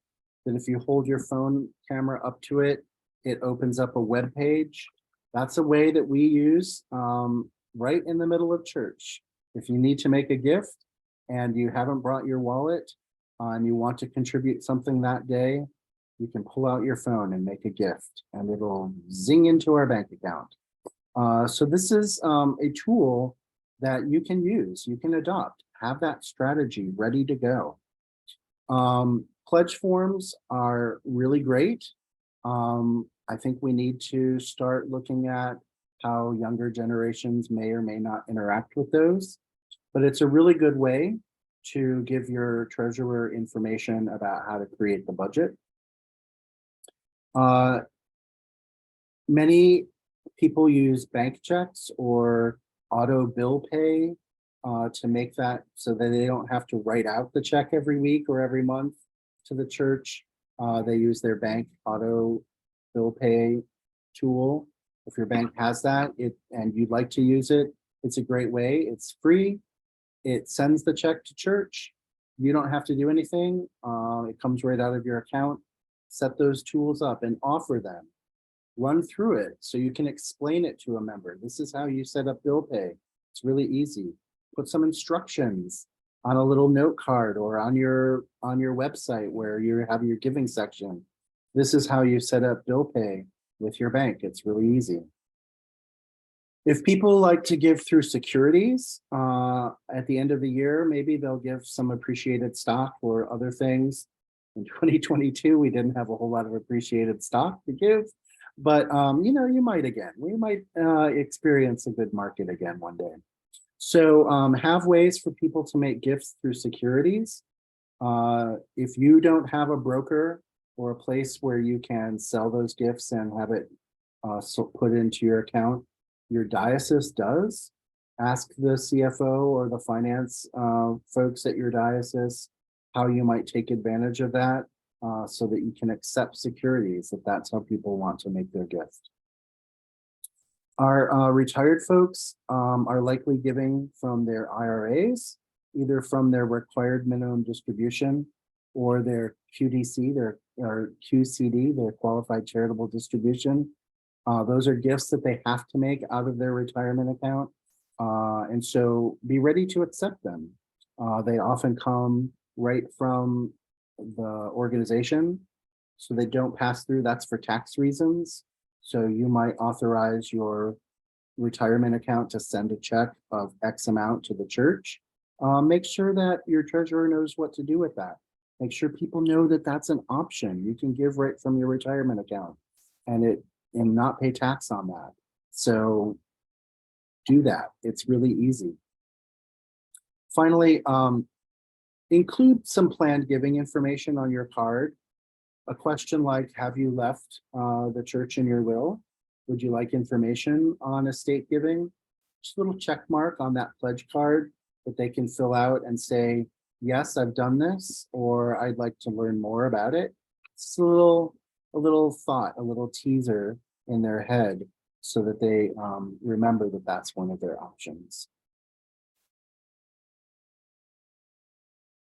that if you hold your phone camera up to it, it opens up a web page. That's a way that we use right in the middle of church. If you need to make a gift and you haven't brought your wallet and you want to contribute something that day, you can pull out your phone and make a gift and it'll zing into our bank account. So this is a tool that you can use, you can adopt, have that strategy ready to go. Pledge forms are really great. I think we need to start looking at how younger generations may or may not interact with those. But it's a really good way to give your treasurer information about how to create the budget. Many people use bank checks or auto bill pay to make that so that they don't have to write out the check every week or every month to the church. They use their bank auto bill pay tool. If your bank has that and you'd like to use it, it's a great way. It's free. It sends the check to church. You don't have to do anything. It comes right out of your account. Set those tools up and offer them. Run through it so you can explain it to a member. This is how you set up bill pay. It's really easy. Put some instructions on a little note card or on your website where you have your giving section. This is how you set up bill pay with your bank. It's really easy. If people like to give through securities at the end of the year, maybe they'll give some appreciated stock or other things. In 2022, we didn't have a whole lot of appreciated stock to give, but you might again. We might experience a good market again one day. So have ways for people to make gifts through securities. If you don't have a broker or a place where you can sell those gifts and have it put into your account, your diocese does. Ask the CFO or the finance folks at your diocese how you might take advantage of that so that you can accept securities if that's how people want to make their gift. Our retired folks are likely giving from their IRAs, either from their required minimum distribution or their QDC, their QCD, their qualified charitable distribution. Those are gifts that they have to make out of their retirement account. And so be ready to accept them. They often come right from the organization, so they don't pass through. That's for tax reasons. So you might authorize your retirement account to send a check of X amount to the church. Make sure that your treasurer knows what to do with that. Make sure people know that that's an option. You can give right from your retirement account and not pay tax on that. So do that. It's really easy. Finally, include some planned giving information on your card. A question like, have you left the church in your will? Would you like information on estate giving? Just a little check mark on that pledge card that they can fill out and say, yes, I've done this, or I'd like to learn more about it. It's a little thought, a little teaser in their head so that they remember that that's one of their options.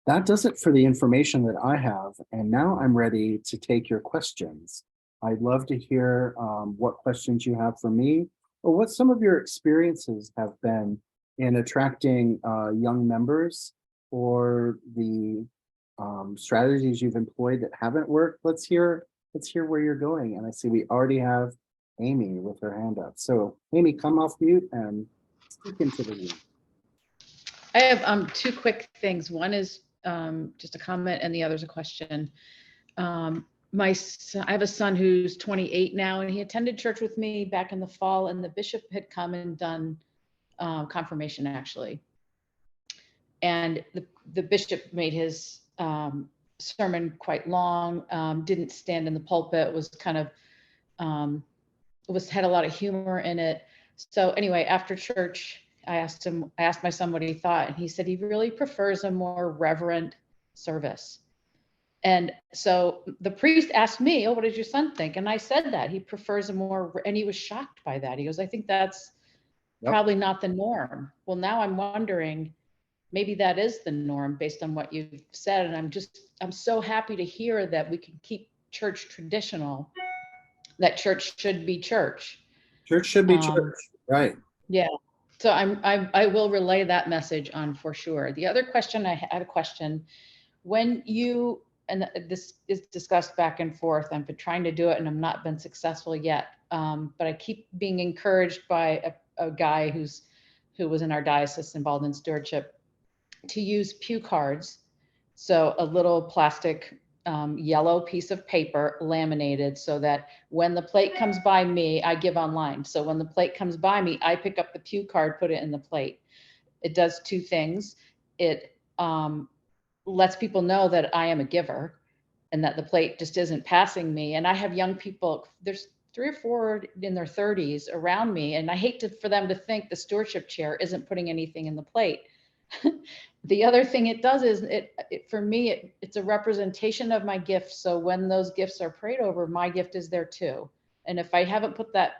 That does it for the information that I have, and now I'm ready to take your questions. I'd love to hear what questions you have for me, or what some of your experiences have been in attracting young members, or the strategies you've employed that haven't worked. Let's hear where you're going. And I see we already have Amy with her hand up. So Amy, come off mute and speak into the room. I have two quick things. One is just a comment and the other is a question. I have a son who's 28 now, and he attended church with me back in the fall, and the bishop had come and done confirmation actually. And the bishop made his sermon quite long, didn't stand in the pulpit, was kind of, had a lot of humor in it. So anyway, after church, I asked my son what he thought, and he said he really prefers a more reverent service. And so the priest asked me, oh, what does your son think? And I said that he prefers and he was shocked by that. He goes, I think that's probably not the norm. Well, now I'm wondering, maybe that is the norm based on what you've said. And I'm so happy to hear that we can keep church traditional, that church should be church. Church should be church, right? Yeah. So I will relay that message on for sure. The other question, I had a question. When you, and this is discussed back and forth, I've been trying to do it and I've not been successful yet. But I keep being encouraged by a guy who was in our diocese involved in stewardship to use pew cards. So a little plastic yellow piece of paper laminated so that when the plate comes by me, I give online. So when the plate comes by me, I pick up the pew card, put it in the plate. It does two things. It lets people know that I am a giver and that the plate just isn't passing me. And I have young people, there's 3 or 4 in their 30s around me, and I hate for them to think the stewardship chair isn't putting anything in the plate. The other thing it does is for me, it's a representation of my gifts. So when those gifts are prayed over, my gift is there too. And if I haven't put that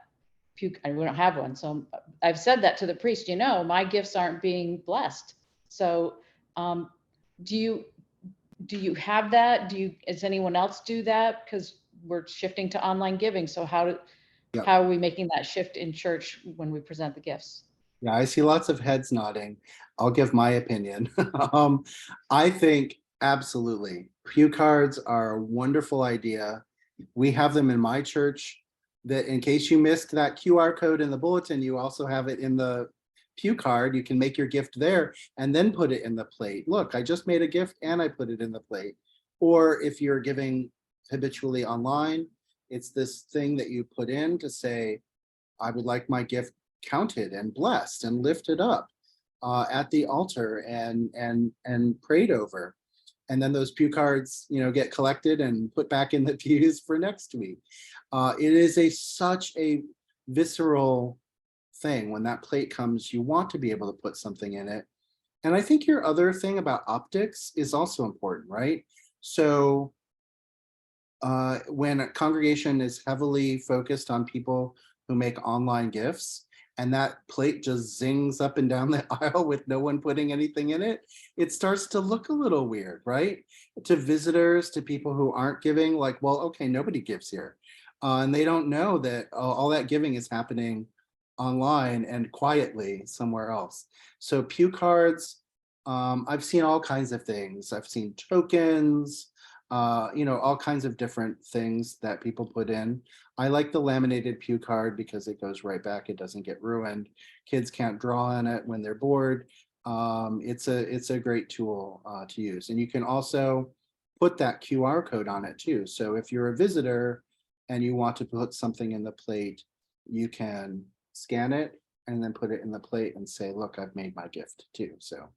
we don't have one. So I've said that to the priest, my gifts aren't being blessed. So do you have that? Does anyone else do that? Because we're shifting to online giving. So how are we making that shift in church when we present the gifts? Yeah, I see lots of heads nodding. I'll give my opinion. I think absolutely. Pew cards are a wonderful idea. We have them in my church that in case you missed that QR code in the bulletin, you also have it in the pew card. You can make your gift there and then put it in the plate. Look, I just made a gift and I put it in the plate. Or if you're giving habitually online, it's this thing that you put in to say, I would like my gift counted and blessed and lifted up at the altar and prayed over. And then those pew cards, get collected and put back in the pews for next week. It is such a visceral thing. When that plate comes, you want to be able to put something in it. And I think your other thing about optics is also important, right? So when a congregation is heavily focused on people who make online gifts, and that plate just zings up and down the aisle with no one putting anything in it, it starts to look a little weird, right? To visitors, to people who aren't giving, like, well, okay, nobody gives here. And they don't know that all that giving is happening online and quietly somewhere else. So pew cards, I've seen all kinds of things. I've seen tokens, all kinds of different things that people put in. I like the laminated pew card because it goes right back. It doesn't get ruined. Kids can't draw on it when they're bored. It's a great tool to use. And you can also put that QR code on it too. So if you're a visitor and you want to put something in the plate, you can scan it and then put it in the plate and say, look, I've made my gift too. So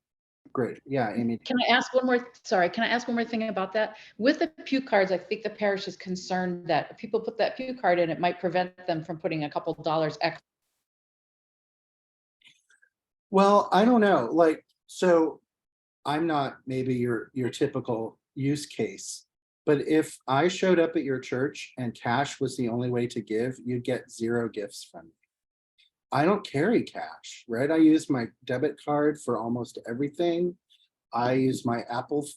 great. Yeah, Amy. Can I ask one more thing about that? With the pew cards, I think the parish is concerned that if people put that pew card in, it might prevent them from putting a couple dollars extra. Well, I don't know. So I'm not maybe your typical use case, but if I showed up at your church and cash was the only way to give, you'd get 0 gifts from me. I don't carry cash, right? I use my debit card for almost everything. I use my Apple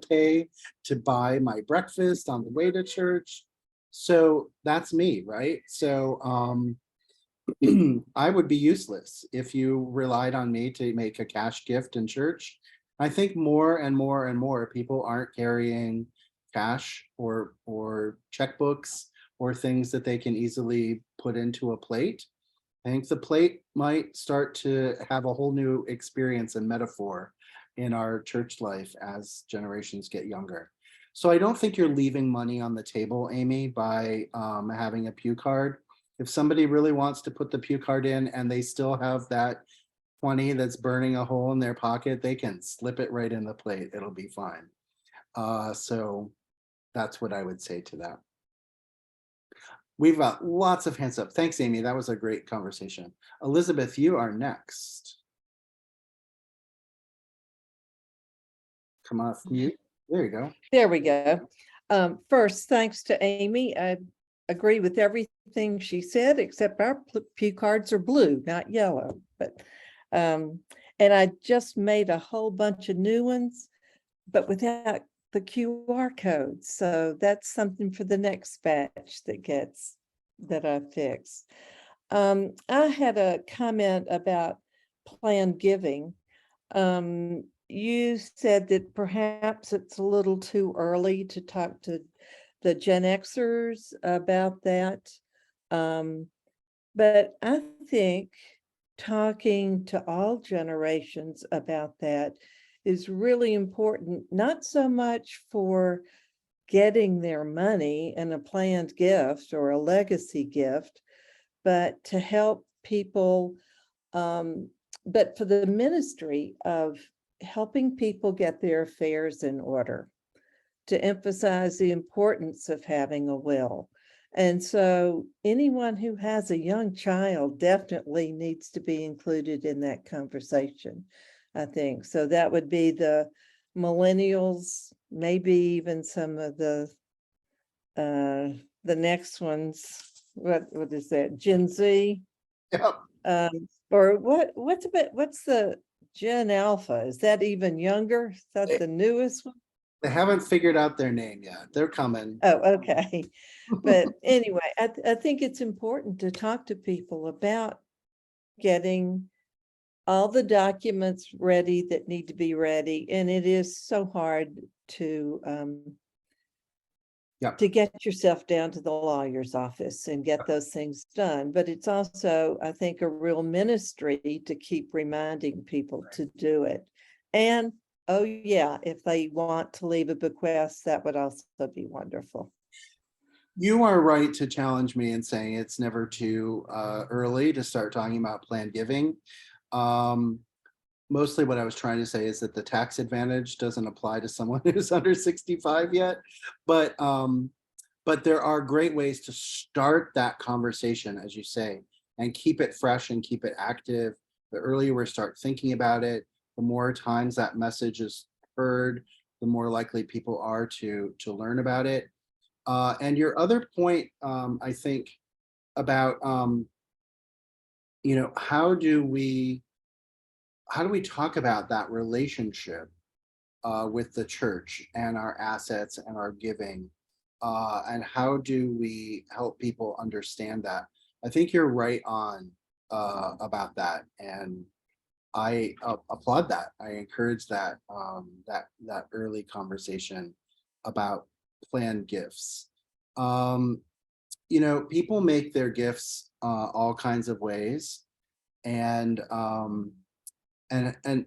Pay to buy my breakfast on the way to church. So that's me, right? So I would be useless if you relied on me to make a cash gift in church. I think more and more and more people aren't carrying cash or checkbooks or things that they can easily put into a plate. I think the plate might start to have a whole new experience and metaphor in our church life as generations get younger. So I don't think you're leaving money on the table, Amy, by having a pew card. If somebody really wants to put the pew card in and they still have that 20 that's burning a hole in their pocket, they can slip it right in the plate. It'll be fine. So that's what I would say to that. We've got lots of hands up. Thanks, Amy. That was a great conversation. Elizabeth, you are next. Come off mute. There you go. There we go. First, thanks to Amy. I agree with everything she said, except our pew cards are blue, not yellow. But and I just made a whole bunch of new ones, but without the QR code. So that's something for the next batch that I fix. I had a comment about planned giving. You said that perhaps it's a little too early to talk to the Gen Xers about that. But I think talking to all generations about that is really important, not so much for getting their money in a planned gift or a legacy gift, but to help people, but for the ministry of helping people get their affairs in order, to emphasize the importance of having a will. And so anyone who has a young child definitely needs to be included in that conversation, I think. So that would be the millennials, maybe even some of the next ones. What is that? Gen Z? Yep. Or what's the Gen Alpha? Is that even younger? Is that the newest one? They haven't figured out their name yet. They're coming. Oh, okay. But anyway, I think it's important to talk to people about getting all the documents ready that need to be ready. And it is so hard to get yourself down to the lawyer's office and get those things done. But it's also, I think, a real ministry to keep reminding people to do it. And oh yeah, if they want to leave a bequest, that would also be wonderful. You are right to challenge me in saying it's never too early to start talking about planned giving. Mostly what I was trying to say is that the tax advantage doesn't apply to someone who's under 65 yet, but there are great ways to start that conversation, as you say, and keep it fresh and keep it active. The earlier we start thinking about it, the more times that message is heard, the more likely people are to learn about it. And your other point, I think, about how do we talk about that relationship with the church and our assets and our giving, and how do we help people understand that? I think you're right on about that, and I applaud that. I encourage that that early conversation about planned gifts. People make their gifts all kinds of ways, and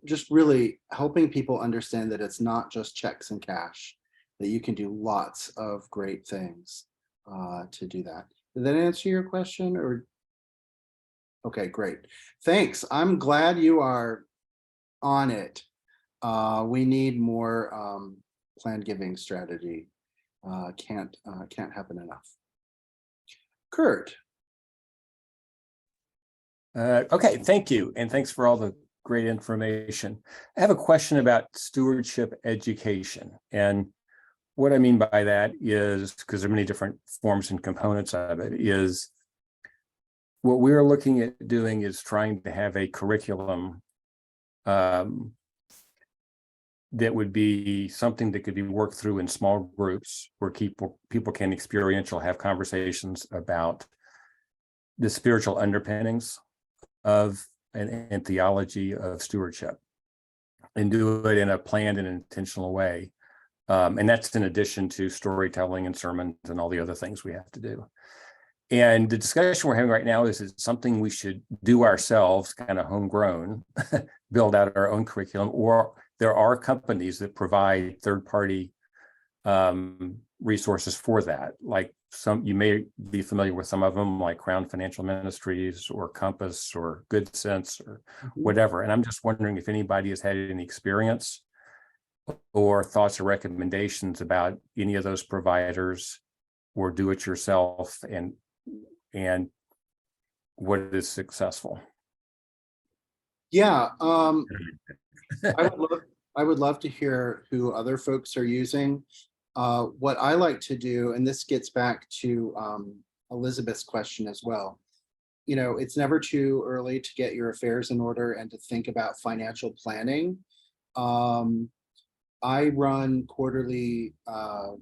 just really helping people understand that it's not just checks and cash, that you can do lots of great things to do that. Did that answer your question? Or okay, great. Thanks. I'm glad you are on it. We need more planned giving strategy. Can't happen enough. Kurt. Okay, thank you. And thanks for all the great information. I have a question about stewardship education. And what I mean by that is, because there are many different forms and components of it, is what we're looking at doing is trying to have a curriculum that would be something that could be worked through in small groups where people can experiential have conversations about the spiritual underpinnings of and theology of stewardship, and do it in a planned and intentional way. And that's in addition to storytelling and sermons and all the other things we have to do. And the discussion we're having right now is it something we should do ourselves, kind of homegrown, build out our own curriculum, or there are companies that provide third-party resources for that. Like you may be familiar with some of them, like Crown Financial Ministries or Compass or Good Sense or whatever. And I'm just wondering if anybody has had any experience or thoughts or recommendations about any of those providers, or do it yourself, and what is successful. Yeah, I would love to hear who other folks are using. What I like to do, and this gets back to Elizabeth's question as well, it's never too early to get your affairs in order and to think about financial planning. I run quarterly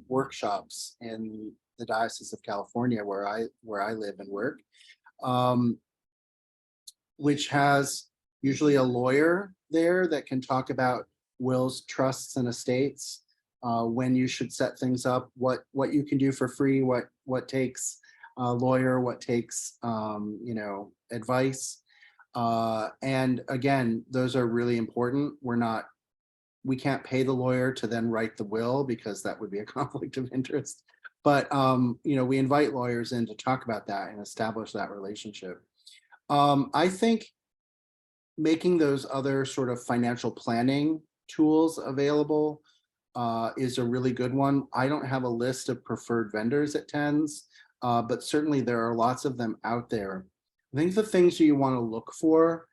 workshops in the Diocese of California, where I live and work, which has usually a lawyer there that can talk about wills, trusts, and estates, when you should set things up, what you can do for free, what takes a lawyer, what takes advice. And again, those are really important. We're not we can't pay the lawyer to then write the will because that would be a conflict of interest. But we invite lawyers in to talk about that and establish that relationship. I think making those other sort of financial planning tools available is a really good one. I don't have a list of preferred vendors at TENS, but certainly there are lots of them out there. I think the things you want to look for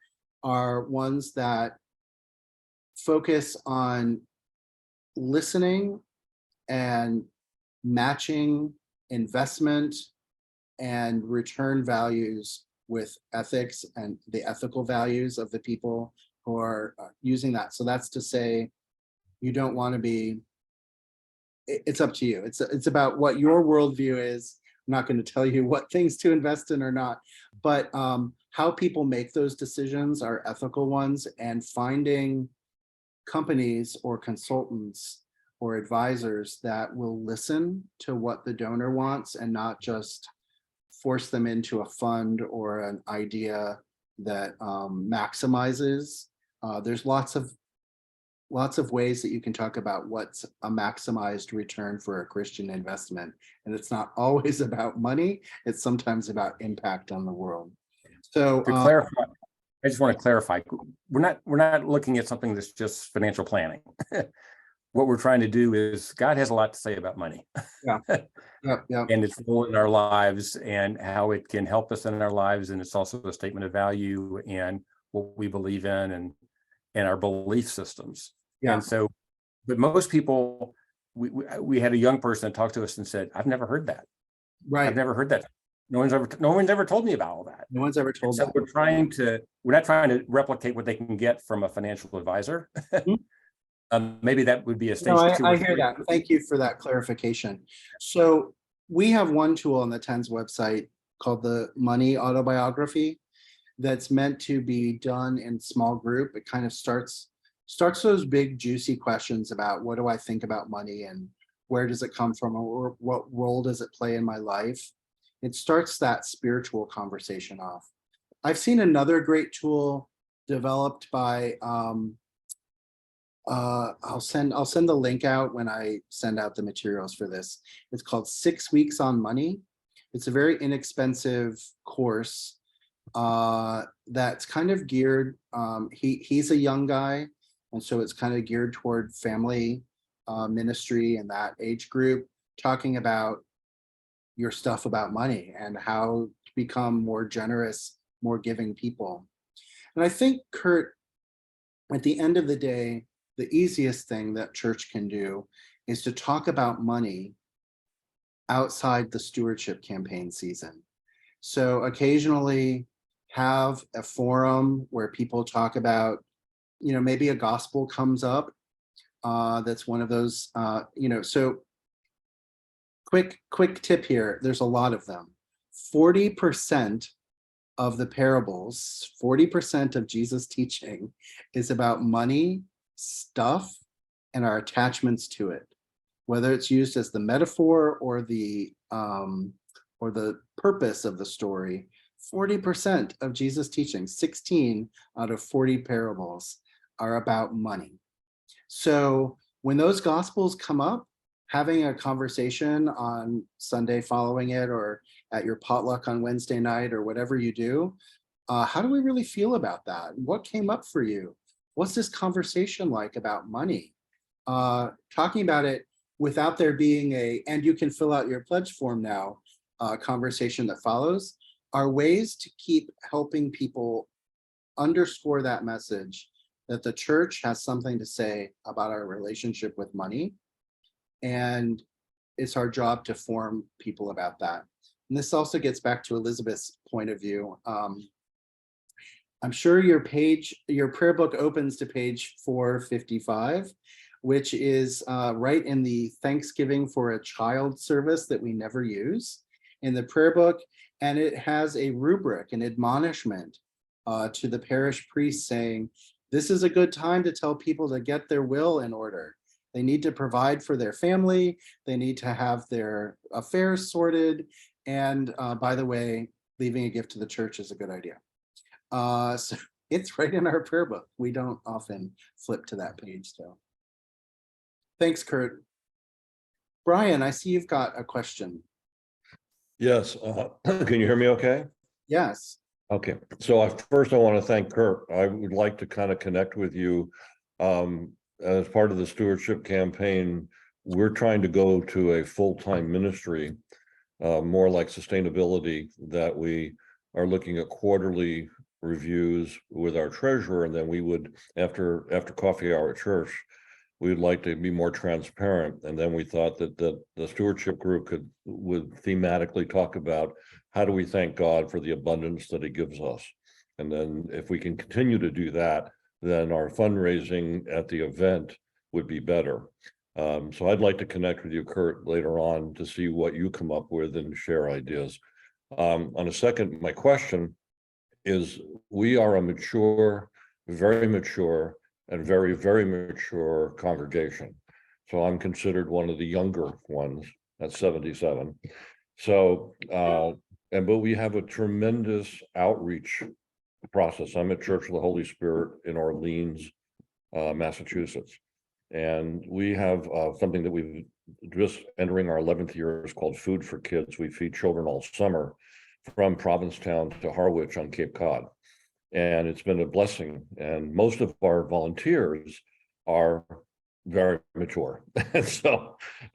are ones that focus on listening and matching investment and return values with ethics and the ethical values of the people who are using that. So that's to say, you don't want to be, it's up to you. It's about what your worldview is. I'm not going to tell you what things to invest in or not, but how people make those decisions are ethical ones, and finding companies or consultants or advisors that will listen to what the donor wants and not just force them into a fund or an idea that maximizes. There's lots of ways that you can talk about what's a maximized return for a Christian investment. And it's not always about money. It's sometimes about impact on the world. So To clarify, I just want to clarify, we're not looking at something that's just financial planning. What we're trying to do is, God has a lot to say about money. Yeah. And its role in our lives and how it can help us in our lives. And it's also a statement of value and what we believe in and our belief systems. Yeah. And so, but most people, we had a young person that talked to us and said, I've never heard that. Right. I've never heard that. No one's ever told me about all that. No one's ever told So that. we're not trying to replicate what they can get from a financial advisor. Maybe that would be a stage No, two. I hear that. Thank you for that clarification. So we have one tool on the TENS website called the Money Autobiography that's meant to be done in small group. It kind of starts those big juicy questions about what do I think about money and where does it come from, or what role does it play in my life? It starts that spiritual conversation off. I've seen another great tool developed by I'll send the link out when I send out the materials for this. It's called 6 Weeks on Money. It's a very inexpensive course that's kind of geared. He's a young guy, and so it's kind of geared toward family ministry and that age group, talking about your stuff about money and how to become more generous, more giving people. And I think, Kurt, at the end of the day, the easiest thing that church can do is to talk about money outside the stewardship campaign season. So occasionally have a forum where people talk about, maybe a gospel comes up that's one of those, so quick tip here, there's a lot of them. 40% of the parables, 40% of Jesus' teaching is about money, stuff, and our attachments to it, whether it's used as the metaphor or the purpose of the story. 40% of Jesus' teaching, 16 out of 40 parables, are about money. So when those gospels come up, having a conversation on Sunday following it, or at your potluck on Wednesday night, or whatever you do, how do we really feel about that? What came up for you? What's this conversation like about money? Talking about it without there being and you can fill out your pledge form now, conversation that follows, are ways to keep helping people underscore that message that the church has something to say about our relationship with money. And it's our job to form people about that. And this also gets back to Elizabeth's point of view. I'm sure your prayer book opens to page 455, which is right in the Thanksgiving for a Child service that we never use in the prayer book. And it has a rubric, an admonishment to the parish priest saying, this is a good time to tell people to get their will in order. They need to provide for their family. They need to have their affairs sorted. And by the way, leaving a gift to the church is a good idea. So it's right in our prayer book. We don't often flip to that page though. Thanks, Kurt. Brian, I see you've got a question. Yes, can you hear me okay? Yes. Okay, so first I want to thank Kurt. I would like to kind of connect with you. As part of the stewardship campaign, we're trying to go to a full-time ministry, more like sustainability, that we are looking at quarterly reviews with our treasurer, and then we would, after coffee hour at church, we would like to be more transparent. And then we thought that the stewardship group would thematically talk about how do we thank God for the abundance that he gives us. And then if we can continue to do that, then our fundraising at the event would be better. So I'd like to connect with you, Kurt, later on to see what you come up with and share ideas. On a second, my question is, we are a mature, very mature, and very, very mature congregation. So I'm considered one of the younger ones at 77. So, but we have a tremendous outreach process. I'm at Church of the Holy Spirit in Orleans, Massachusetts. And we have something that we've just entering our 11th year is called Food for Kids. We feed children all summer from Provincetown to Harwich on Cape Cod. And it's been a blessing. And most of our volunteers are very mature.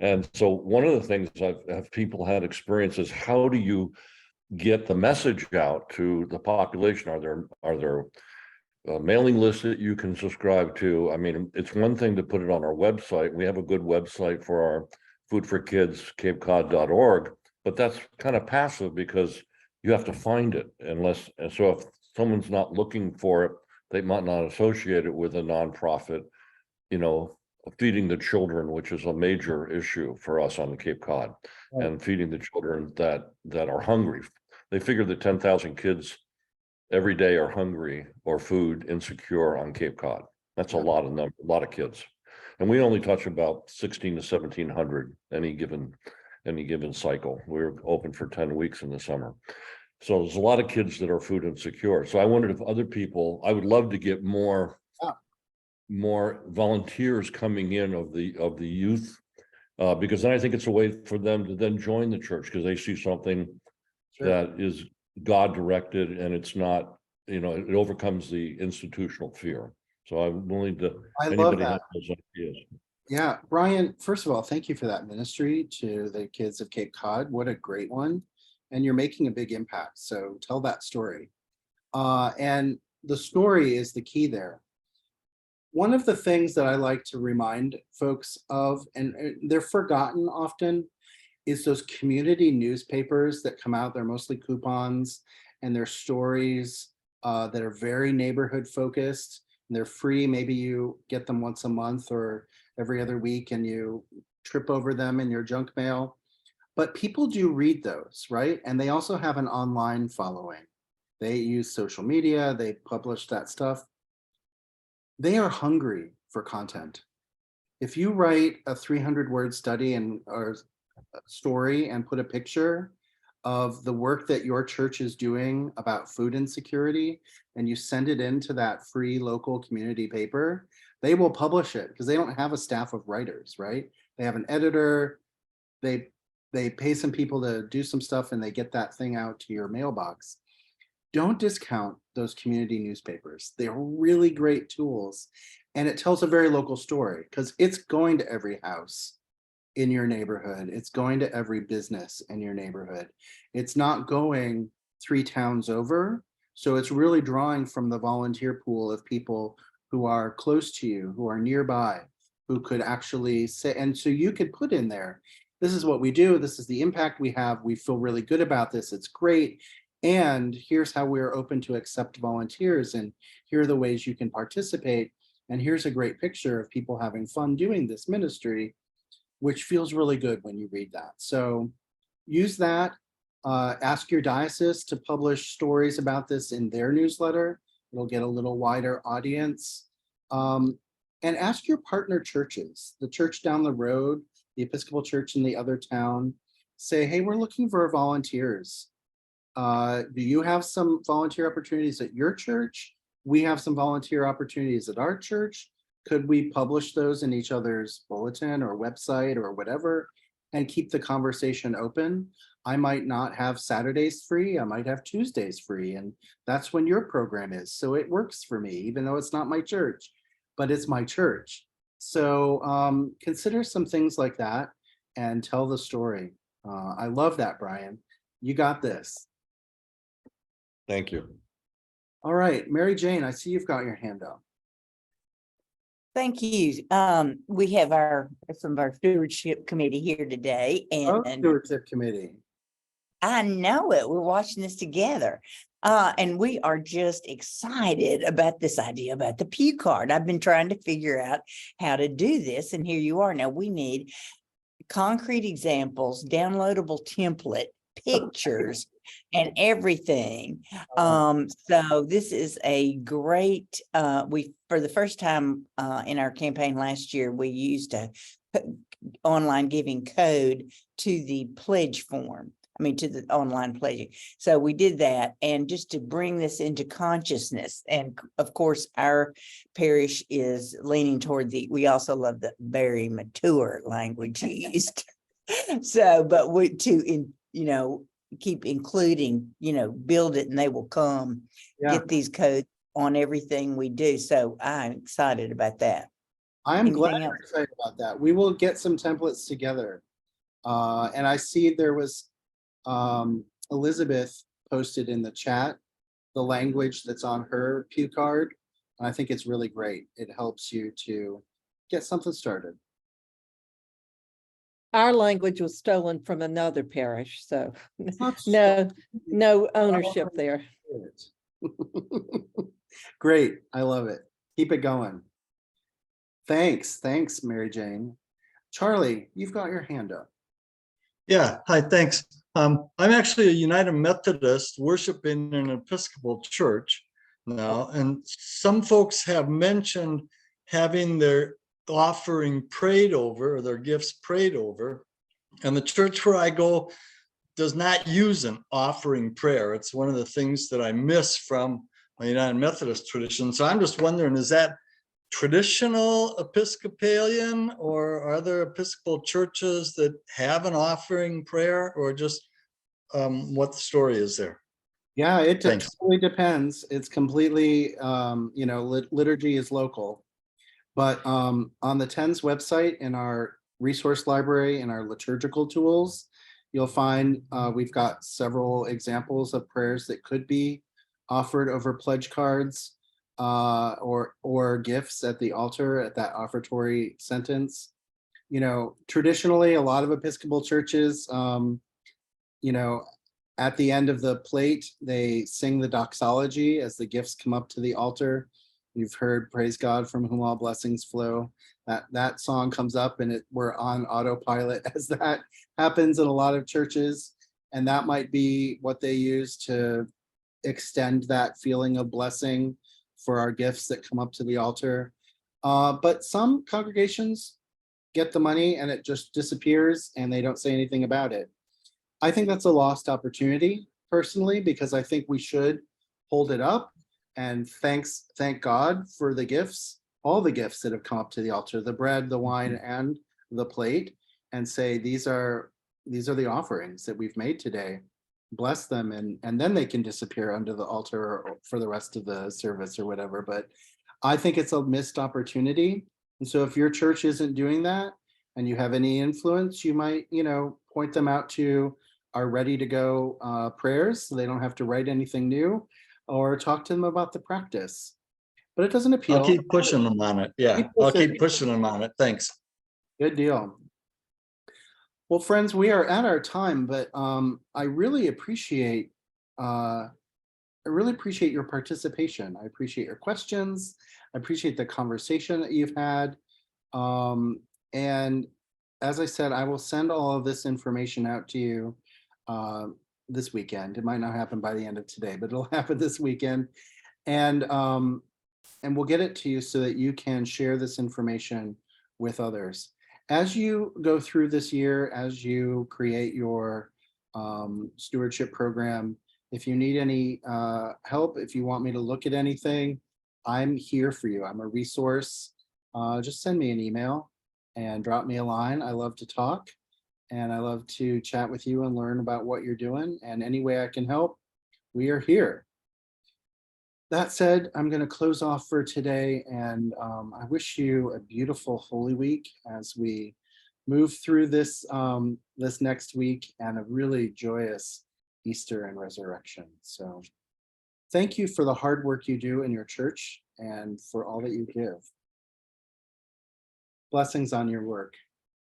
And so one of the things have people had experience is, how do you get the message out to the population? Are there mailing lists that you can subscribe to? I mean, it's one thing to put it on our website. We have a good website for our Food for Kids, capecod.org, but that's kind of passive because you have to find it. And so if someone's not looking for it, they might not associate it with a nonprofit, feeding the children, which is a major issue for us on the Cape Cod, Right. And feeding the children that are hungry. They figure that 10,000 kids every day are hungry or food insecure on Cape Cod. That's a lot of kids. And we only touch about 16 to 1,700 any given cycle. We're open for 10 weeks in the summer. So there's a lot of kids that are food insecure. So I wondered if other people, I would love to get more volunteers coming in of the youth, because then I think it's a way for them to then join the church, because they see something that is God directed, and it's not, it overcomes the institutional fear. So I'm willing to, I love anybody that. have those ideas. Yeah, Brian, first of all, thank you for that ministry to the kids of Cape Cod. What a great one. And you're making a big impact. So tell that story. And the story is the key there. One of the things that I like to remind folks of, and they're forgotten often, is those community newspapers that come out. They're mostly coupons, and they're stories that are very neighborhood focused. And they're free. Maybe you get them once a month or every other week, and you trip over them in your junk mail. But people do read those, right? And they also have an online following. They use social media, they publish that stuff. They are hungry for content. If you write a 300-word study or story and put a picture of the work that your church is doing about food insecurity, and you send it into that free local community paper, they will publish it because they don't have a staff of writers, right? They have an editor, they pay some people to do some stuff, and they get that thing out to your mailbox. Don't discount those community newspapers. They're really great tools. And it tells a very local story because it's going to every house in your neighborhood. It's going to every business in your neighborhood. It's not going 3 towns over. So it's really drawing from the volunteer pool of people who are close to you, who are nearby, who could actually say, and so you could put in there, this is what we do. This is the impact we have. We feel really good about this. It's great. And here's how we're open to accept volunteers. And here are the ways you can participate. And here's a great picture of people having fun doing this ministry, which feels really good when you read that. So use that. Ask your diocese to publish stories about this in their newsletter. It'll get a little wider audience. And ask your partner churches, the church down the road, the Episcopal Church in the other town, say, hey, we're looking for volunteers. Do you have some volunteer opportunities at your church? We have some volunteer opportunities at our church. could we publish those in each other's bulletin or website or whatever and keep the conversation open? I might not have Saturdays free, I might have Tuesdays free, and that's when your program is. So it works for me, even though it's not my church, but it's my church. So consider some things like that and tell the story. I love that, Brian. You got this. Thank you. All right, Mary Jane, I see you've got your hand up. Thank you. We have some of our stewardship committee here today, Oh, and Stewardship Committee. I know it. We're watching this together. And we are just excited about this idea about the pew card. I've been trying to figure out how to do this, and here you are. Now we need concrete examples, downloadable template, pictures, and everything. So this is a great, for the first time in our campaign last year, we used a online giving code to the pledge form. To the online pledging. So we did that, and just to bring this into consciousness. And of course, our parish is leaning toward we also love the very mature language used. So, but keep including, build it and they will come, get these codes on everything we do. So I'm excited about that. I'm Anything glad else? you're excited about that. We will get some templates together. And I see there was Elizabeth posted in the chat the language that's on her pew card. I think it's really great. It helps you to get something started. Our language was stolen from another parish, so Not no ownership there. Great. I love it. Keep it going. Thanks, Mary Jane. Charlie, you've got your hand up. Yeah, hi, thanks. I'm actually a United Methodist worshiping in an Episcopal church now, and some folks have mentioned having their offering prayed over or their gifts prayed over. And the church where I go does not use an offering prayer. It's one of the things that I miss from my United Methodist tradition. So I'm just wondering, is that traditional Episcopalian, or are there Episcopal churches that have an offering prayer, or just what the story is there? Yeah, it Thanks. totally depends. It's completely, liturgy is local. But on the TENS website, in our resource library, in our liturgical tools, you'll find we've got several examples of prayers that could be offered over pledge cards. Or gifts at the altar at that offertory sentence. Traditionally, a lot of Episcopal churches, at the end of the plate, they sing the doxology as the gifts come up to the altar. You've heard "Praise God from whom all blessings flow." That song comes up, and we're on autopilot as that happens in a lot of churches, and that might be what they use to extend that feeling of blessing for our gifts that come up to the altar. But some congregations get the money and it just disappears and they don't say anything about it. I think that's a lost opportunity personally, because I think we should hold it up and thank God for the gifts, all the gifts that have come up to the altar, the bread, the wine, and the plate, and say, these are the offerings that we've made today. Bless them, and then they can disappear under the altar for the rest of the service or whatever. But I think it's a missed opportunity. And so if your church isn't doing that and you have any influence, you might, point them out to our ready to go prayers, so they don't have to write anything new, or talk to them about the practice. But it doesn't appeal. I'll keep pushing them on it. Yeah, I'll keep pushing them on it. Thanks. Good deal. Well, friends, we are at our time, but I really appreciate your participation. I appreciate your questions. I appreciate the conversation that you've had. And as I said, I will send all of this information out to you this weekend. It might not happen by the end of today, but it'll happen this weekend. And we'll get it to you so that you can share this information with others. As you go through this year, as you create your stewardship program, if you need any help, if you want me to look at anything, I'm here for you. I'm a resource. just send me an email and drop me a line. I love to talk and I love to chat with you and learn about what you're doing. And any way I can help, we are here. That said, I'm going to close off for today, and I wish you a beautiful Holy Week as we move through this this next week, and a really joyous Easter and resurrection. So thank you for the hard work you do in your church and for all that you give. Blessings on your work.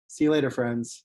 See you later, friends.